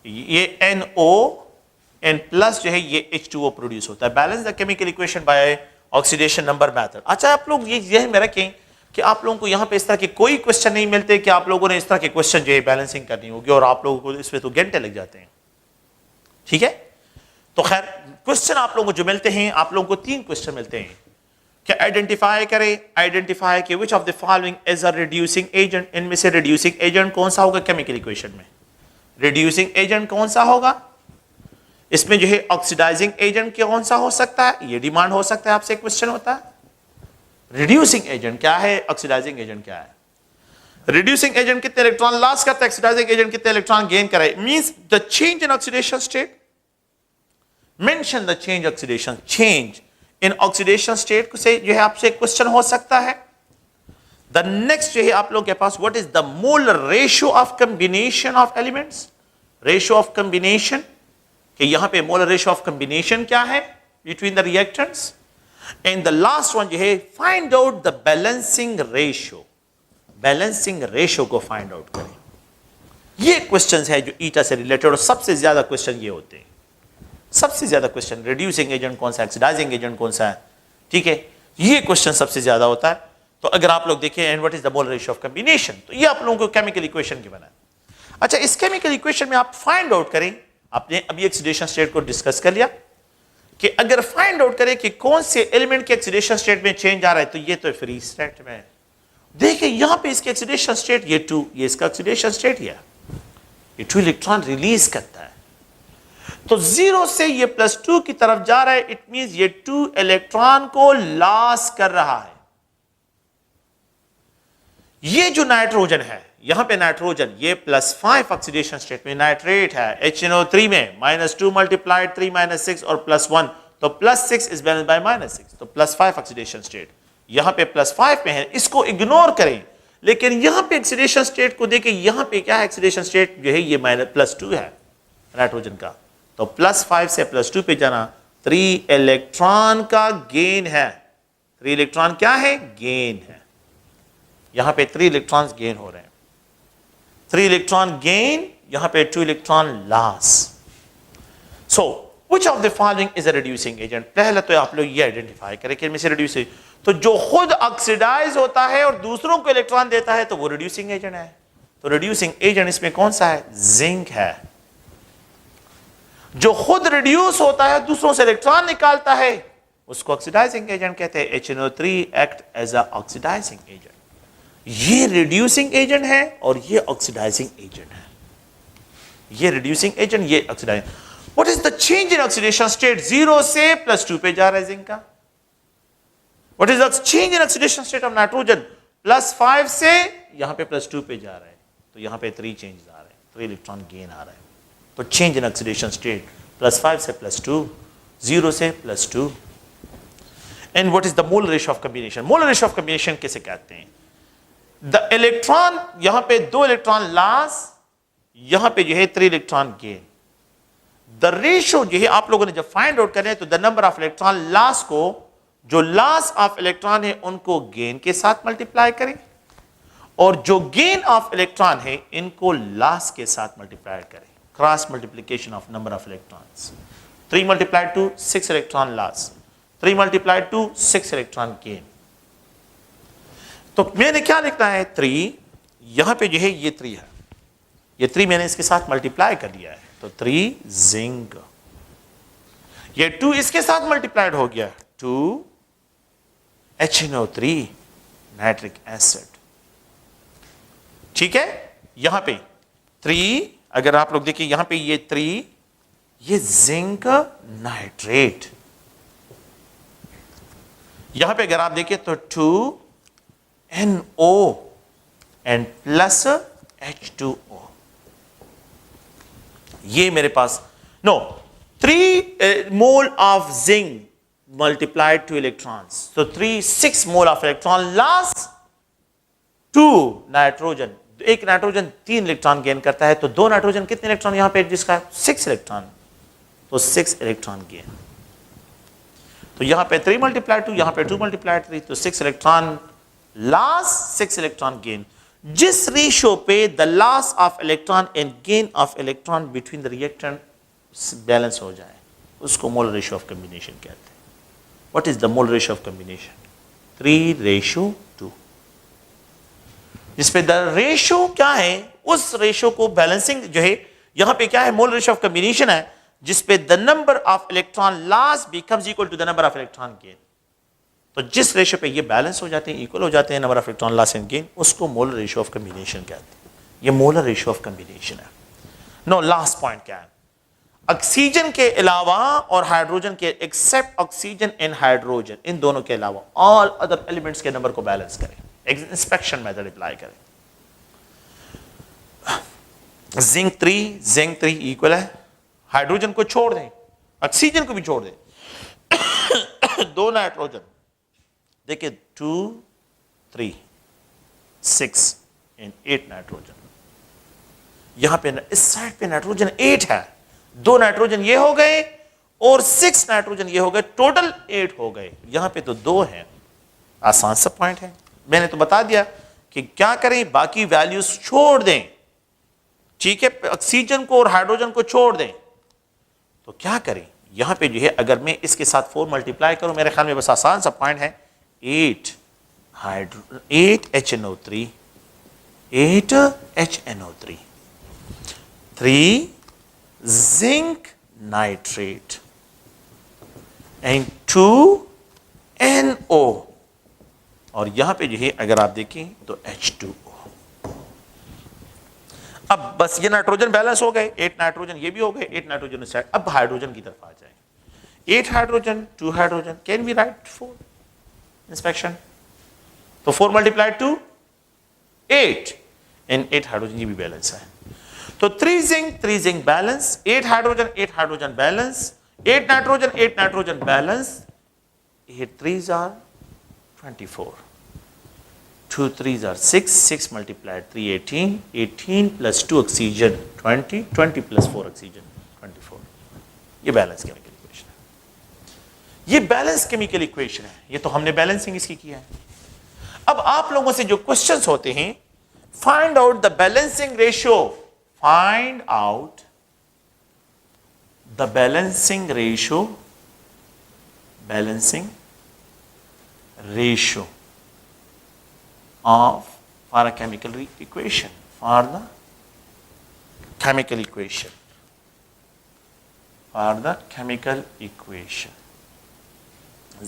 یہ NO پلس جو ہے یہ H2O پروڈیوس ہوتا ہے. Balance the chemical equation by oxidation number method. اچھا, آپ لوگ یہ ذہن میں رکھیں کہ آپ لوگوں کو یہاں پہ اس طرح کے کوئی کوشچن نہیں ملتے کہ آپ لوگوں نے اس طرح کے کوشچن جو ہے بیلنسنگ کرنی ہوگی اور آپ لوگوں کو اس پہ تو گھنٹے لگ جاتے ہیں. ٹھیک ہے, تو خیر کوشچن آپ لوگوں کو جو ملتے ہیں, آپ لوگوں کو 3 کوشچن ملتے ہیں. کہ آئیڈینٹیفائی کرے, آئیڈینٹیفائی کہ which of the following is a reducing agent, ان میں سے ریڈیوسنگ ایجنٹ کون سا ہوگا کیمیکل ایکویشن میں, ریڈیوسنگ ایجنٹ کون سا ہوگا, اس میں جو ہے آکسیڈائزنگ ایجنٹ کون سا ہو سکتا ہے, یہ ڈیمانڈ ہو سکتا ہے آپ سے کوشچن ہوتا ہے. ریڈیوسنگ ایجنٹ کیا ہے, آکسیڈائزنگ ایجنٹ کیا ہے. ریڈیوسنگ ایجنٹ کتنے الیکٹران لاس کرتا ہے, آکسیڈائزنگ ایجنٹ کتنے الیکٹران گین کرے. Means the change in oxidation state, mention the change oxidation, change in oxidation state سے جو ہے آپ سے کوشچن ہو سکتا ہے. دا نیکسٹ جو ہے آپ لوگوں کے پاس what is the molar ratio of combination of elements, ratio of combination, کہ یہاں پہ مولر ریشو آف کمبینیشن کیا ہے between the reactants. And the last one جو ہے find out the balancing ratio, balancing ratio کو فائنڈ آؤٹ کریں. یہ کوشچنز ہے جو ایٹا سے ریلیٹڈ, اور سب سے زیادہ کوشچن یہ ہوتے ہیں, سب سے زیادہ کوشچن ریڈیوسنگ ایجنٹ کون سا ہے, آکسیڈائزنگ ایجنٹ کون سا ہے, ٹھیک ہے, یہ کوشچن سب سے زیادہ ہوتا ہے. تو اگر آپ لوگ دیکھیں and what is the molar ratio of combination, تو یہ آپ لوگوں کو کیمیکل ایکویشن کی بنا ہے. اچھا, اس کیمیکل ایکویشن میں آپ فائنڈ آؤٹ کریں, آپ نے ابھی آکسیڈیشن اسٹیٹ کو ڈسکس کر لیا کہ اگر فائنڈ آؤٹ کریں کہ کون سے ایلیمنٹ کے آکسیڈیشن اسٹیٹ میں چینج آ رہا ہے, تو یہ تو فری اسٹیٹ میں ہے. دیکھیں یہاں پہ اس کے آکسیڈیشن اسٹیٹ یہ 2, یہ اس کا آکسیڈیشن اسٹیٹ یہ 2 الیکٹران ریلیز کرتا ہے. تو 0 سے یہ +2 کی طرف جا رہا ہے, اٹ مینز یہ 2 الیکٹران کو لاس کر رہا ہے. یہ جو نائٹروجن ہے یہاں پہ نائٹروجن یہ +5 آکسیڈیشن اسٹیٹ میں نائٹریٹ ہے, HNO3 میں -2 × 3 - 6 اور +1, تو +6 is balanced by -6, تو +5 آکسیڈیشن اسٹیٹ یہاں پہ +5 میں ہے, اس کو اگنور کریں. لیکن یہاں پہ آکسیڈیشن اسٹیٹ کو دیکھیں, یہاں پہ کیا ہے آکسیڈیشن اسٹیٹ جو ہے یہ +2 ہے نائٹروجن کا, تو +5 سے +2 پہ جانا 3 الیکٹران کا گین ہے. 3 الیکٹران کیا ہے, گین ہے. یہاں پہ 3 الیکٹران گین ہو رہے ہیں, 3 الیکٹران گین, یہاں پہ 2 electron loss. So which of the following is a reducing agent, پہلا تو آپ لوگ یہ آئیڈینٹیفائی کریں کہ ان میں سے ریڈیوسنگ, تو جو خود آکسیڈائز ہوتا ہے اور دوسروں کو الیکٹران دیتا ہے تو وہ ریڈیوسنگ ایجنٹ ہے. تو ریڈیوسنگ ایجنٹ اس میں کون سا ہے, زنک ہے. جو خود ریڈیوس ہوتا ہے دوسروں سے الیکٹران نکالتا ہے اس کو آکسیڈائزنگ ایجنٹ کہتے ہیں. HNO3 ایکٹ ایز اے آکسیڈائزنگ ایجنٹ. یہ ریڈیوسنگ ایجنٹ ہے اور یہ آکسیڈائزنگ ایجنٹ ہے. یہ ریڈیوسنگ ایجنٹ, یہ oxidising. What is the change in oxidation state? 0 سے +2 پہ جا رہا ہے زنک کا. What is the change in oxidation state of nitrogen? +5 سے یہاں پہ +2 پہ جا رہا ہے, تو یہاں پہ 3 چینج آ رہے ہیں, 3 الیکٹران گین آ رہا ہے. تو چینج ان آکسیڈیشن اسٹیٹ +5 سے +2, 0 سے +2. And what is the molar ratio of combination, molar ratio of combination کیسے کہتے ہیں, دا الیکٹران یہاں پہ 2 الیکٹران لاس, یہاں پہ جو ہے 3 الیکٹران گین. دا ریشو جو ہے آپ لوگوں نے جب فائنڈ آؤٹ کریں تو دا نمبر آف الیکٹران لاس کو, جو لاس آف الیکٹران ہے ان کو گین کے ساتھ ملٹیپلائی کریں, اور جو گین آف الیکٹران ہے ان کو لاس کے ساتھ ملٹیپلائی کریں. Cross multiplication of number of electrons. 3 × 2 6 electron loss, 3 × 2 6 electron gain. تو میں نے کیا لکھنا ہے, 3 یہاں پہ جو ہے یہ 3 ہے, یہ 3 میں نے اس کے ساتھ ملٹیپلائی کر دیا ہے, تو 3 زنک. یہ 2 اس کے ساتھ ملٹیپلائڈ ہو گیا, 2 HNO3 نائٹرک ایسڈ. ٹھیک ہے, یہاں پہ 3, اگر آپ لوگ دیکھیں یہاں پہ یہ 3, یہ زنک نائٹریٹ. یہاں پہ اگر آپ دیکھیں تو 2 NO اینڈ پلس H2O. یہ میرے پاس 3 mole of zinc multiplied 2 electrons. So 6 mole of electron loss, 2 nitrogen. ایک نائٹروجن 3 الیکٹران گین کرتا ہے, تو 2 نائٹروجن کتنے الیکٹران یہاں پہ جس کا 6 الیکٹران, تو 6 الیکٹران گین. تو یہاں پہ 3 × 2, یہاں پہ 2 × 3, تو 6 الیکٹران لاس, 6 الیکٹران گین. جس ریشو پہ the loss of electron and gain of electron between the reactant balance ہو جائے اس کو مولر ریشو آف کمبینیشن کہتے ہیں. What is the molar ratio of combination, 3:2. جس پہ دا ریشو کیا ہے, اس ریشو کو بیلنسنگ جو ہے یہاں پہ کیا ہے, مولر ریشو آف کمبینیشن ہے, جس پہ the number of electron loss becomes equal to the number of electron gain. تو جس ریشو پہ یہ بیلنس ہو جاتے ہیں، ایکول ہو جاتے ہیں، number of electron loss and gain, اس کو مولر ریشو آف کمبینیشن کہتے ہیں. یہ مولر ریشو آف کمبینیشن ہے. نو لاسٹ پوائنٹ کیا ہے؟ آکسیجن کے علاوہ اور ہائیڈروجن کے، ایکسپٹ آکسیجن اینڈ ہائیڈروجن، ان دونوں کے علاوہ آل ادر ایلیمنٹس کے نمبر کو بیلنس کریں، انسپیکشن میتھڈ اپلائی کریں. زنک 3 ایکول ہے، ہائیڈروجن کو چھوڑ دیں، آکسیجن کو بھی چھوڑ دیں. 2 نائٹروجن، دیکھیں 2 3 6 8 نائٹروجن. یہاں پہ اس سائڈ پہ نائٹروجن 8 ہے، 2 نائٹروجن یہ ہو گئے اور 6 نائٹروجن یہ ہو گئے، ٹوٹل 8 ہو گئے. یہاں پہ تو 2 ہیں. آسان سا پوائنٹ ہے، میں نے تو بتا دیا کہ کیا کریں، باقی ویلیوز چھوڑ دیں. ٹھیک ہے، آکسیجن کو اور ہائیڈروجن کو چھوڑ دیں. تو کیا کریں، یہاں پہ جو ہے اگر میں اس کے ساتھ 4 ملٹیپلائی کروں، میرے خیال میں بس آسان سا پوائنٹ ہے، 8 HNO3 8 HNO3 3 zinc nitrate and 2 NO. اور یہاں پہ جو ہے اگر آپ دیکھیں تو H2O. اب بس یہ نائٹروجن بیلنس ہو گئے، 8 نائٹروجن یہ بھی ہو گئے، 8 نائٹروجن سائڈ. اب ہائیڈروجن کی طرف آ جائیں. 8 hydrogen 2 hydrogen, can we write 4 inspection? تو 4 ملٹیپلائڈ ٹو 8 اینڈ 8 ہائیڈروجن یہ بھی بیلنس ہے. تو 3 zinc balance, 8 hydrogen balance, 8 nitrogen balance. 8 3s are 24, 2 3s are 6 multiplied 3 18 plus 2 oxygen 20 plus 4 oxygen 24. یہ بیلنس کیمیکل ایکویشن ہے. یہ بیلنس کیمیکل ایکویشن ہے. یہ تو ہم نے بیلنسنگ اس کی کیا ہے. اب آپ لوگوں سے جو کوشچنس ہوتے ہیں، find out the balancing ratio, find out the balancing ratio of for a chemical equation, for the chemical equation,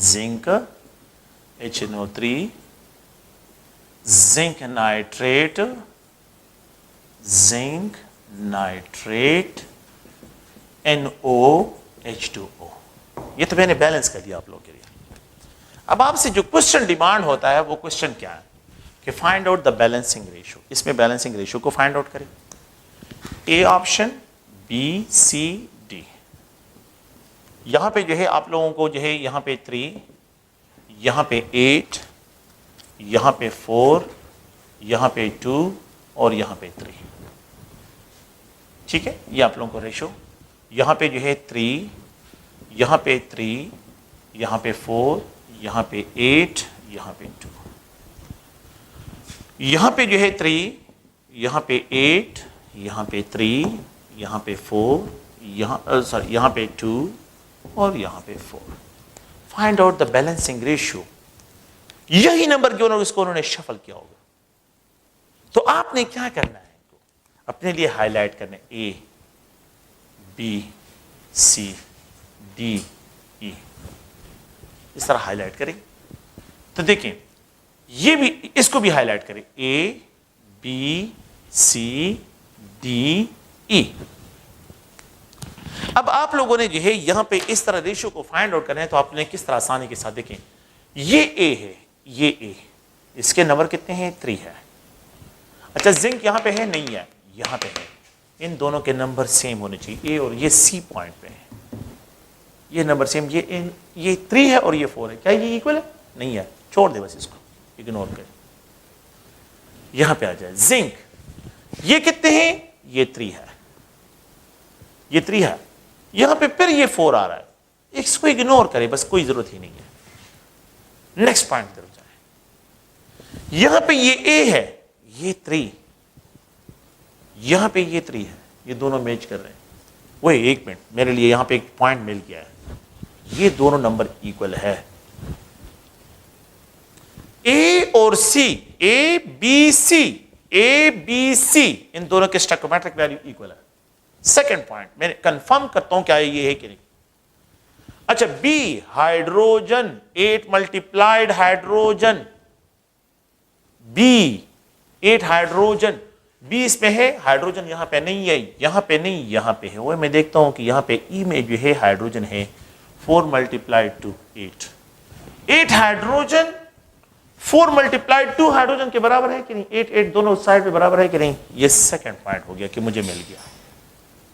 zinc HNO3, zinc nitrate, NOH2O. یہ تو میں نے بیلنس کر دیا آپ لوگوں کے لیے. اب آپ سے جو کوشچن ڈیمانڈ ہوتا ہے وہ کوشچن کیا ہے کہ find out the balancing ratio. اس میں بیلنسنگ ریشو کو فائنڈ آؤٹ کریں. A option, B C D. یہاں پہ جو ہے آپ لوگوں کو جو ہے یہاں پہ 3، یہاں پہ 8، یہاں پہ 4، یہاں پہ 2 اور یہاں پہ 3. ٹھیک ہے، یہ آپ لوگوں کو ریشو. یہاں پہ جو ہے 3، یہاں پہ 3، یہاں پہ 4، یہاں پہ 8، یہاں پہ 2. یہاں پہ جو ہے 3، یہاں پہ 8، یہاں پہ 3، یہاں پہ 4، یہاں پہ 2 اور یہاں پہ 4. Find out the balancing ratio. یہی نمبر کیوں اس کو انہوں نے شفل کیا ہوگا. تو آپ نے کیا کرنا ہے، اپنے لیے ہائی لائٹ کرنا ہے، اے بی سی ڈی ای. اس طرح ہائی لائٹ کریں. تو دیکھیں یہ بھی، اس کو بھی ہائی لائٹ کریں، اے بی سی ڈی ای. اب آپ لوگوں نے جو ہے یہاں پہ اس طرح ریشو کو فائنڈ آؤٹ کرنا ہے. تو آپ نے کس طرح آسانی کے ساتھ دیکھیں، یہ اے ہے، یہ اے، اس کے نمبر کتنے ہیں، 3 ہے. اچھا زنک یہاں پہ ہے، نہیں ہے، یہاں پہ ہے. ان دونوں کے نمبر سیم ہونے چاہیے، اے اور یہ سی پوائنٹ پہ ہے، یہ نمبر سیم. یہ 3 ہے اور یہ 4 ہے. کیا یہ ایکول ہے؟ نہیں ہے، چھوڑ دے بس اس کو، اگنور کریں. یہاں پہ آ جائے زنک، یہ کتنے ہیں، یہ 3 ہے، یہ 3 ہے. یہاں پہ پھر یہ 4 آ رہا ہے، اس کو اگنور کرے بس، کوئی ضرورت ہی نہیں ہے. نیکسٹ پوائنٹ کی طرف جائیں. یہاں پہ یہ اے ہے، یہ 3، یہاں پہ یہ 3 ہے، یہ دونوں میچ کر رہے ہیں. وہ ایک منٹ، میرے لیے یہاں پہ ایک پوائنٹ مل گیا ہے، یہ دونوں نمبر ایکول ہے. اے اور سی، اے بی سی ان دونوں کے اسٹیکومیٹرک ویلیو ایکول ہے. سیکنڈ پوائنٹ میں کنفرم کرتا ہوں کیا یہ ہے کہ نہیں. اچھا B hydrogen 8 multiplied hydrogen B 8 hydrogen B اس میں ہے ہائیڈروجن یہاں پہ نہیں ہے یہاں پہ نہیں یہاں پہ ہے وہ میں دیکھتا ہوں کہ یہاں پہ ای میں جو ہے ہائیڈروجن ہے 4 multiplied to 8 hydrogen 4 multiplied 2 hydrogen کے برابر ہے کہ نہیں 8 دونوں سائڈ پہ برابر ہے کہ نہیں یہ سیکنڈ پوائنٹ ہو گیا کہ مجھے مل گیا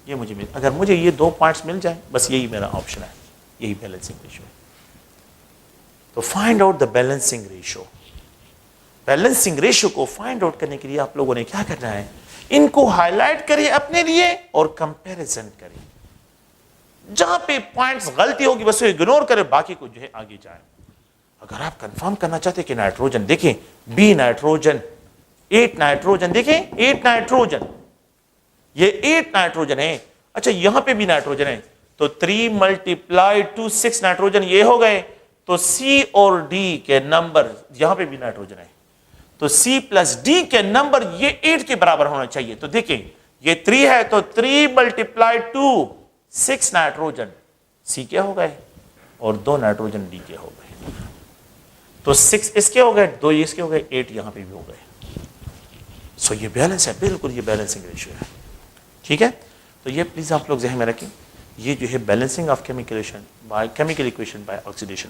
یہ مجھے مل اگر مجھے یہ 2 پوائنٹس مل جائیں بس یہی میرا آپشن ہے یہی بیلنسنگ ریشو ہے تو find out the balancing ratio balancing ratio کو فائنڈ آؤٹ کرنے کے لیے آپ لوگوں نے کیا کرنا ہے ان کو ہائی لائٹ کریے اپنے لیے اور کمپیریزن کریے جہاں پہ پوائنٹس غلطی ہوگی بس اگنور کرے باقی کو جو ہے آگے جائیں اگر آپ کنفرم کرنا چاہتے کہ نائٹروجن دیکھیں بی نائٹروجن 8 نائٹروجن دیکھیں 8 نائٹروجن یہ 8 نائٹروجن ہے اچھا یہاں پہ بھی نائٹروجن ہے تو 3 ملٹیپلائڈ ٹو 6 نائٹروجن یہ ہو گئے تو سی اور ڈی کے نمبر یہاں پہ بھی نائٹروجن ہے تو سی پلس ڈی کے نمبر یہ 8 کے برابر ہونا چاہیے تو دیکھیں یہ 3 ہے تو 3 ملٹیپلائڈ ٹو 6 نائٹروجن سی کے ہو گئے اور 2 نائٹروجن ڈی کے ہو گئے تو 6 اس کے ہو گئے 2 اس کے ہو گئے 8 یہاں پہ بھی ہو گئے سو یہ بیلنس ہے بالکل یہ بیلنسنگ ریشیو ہے ٹھیک ہے تو یہ پلیز آپ لوگ ذہن میں رکھیں یہ جو ہے balancing of chemical equation by oxidation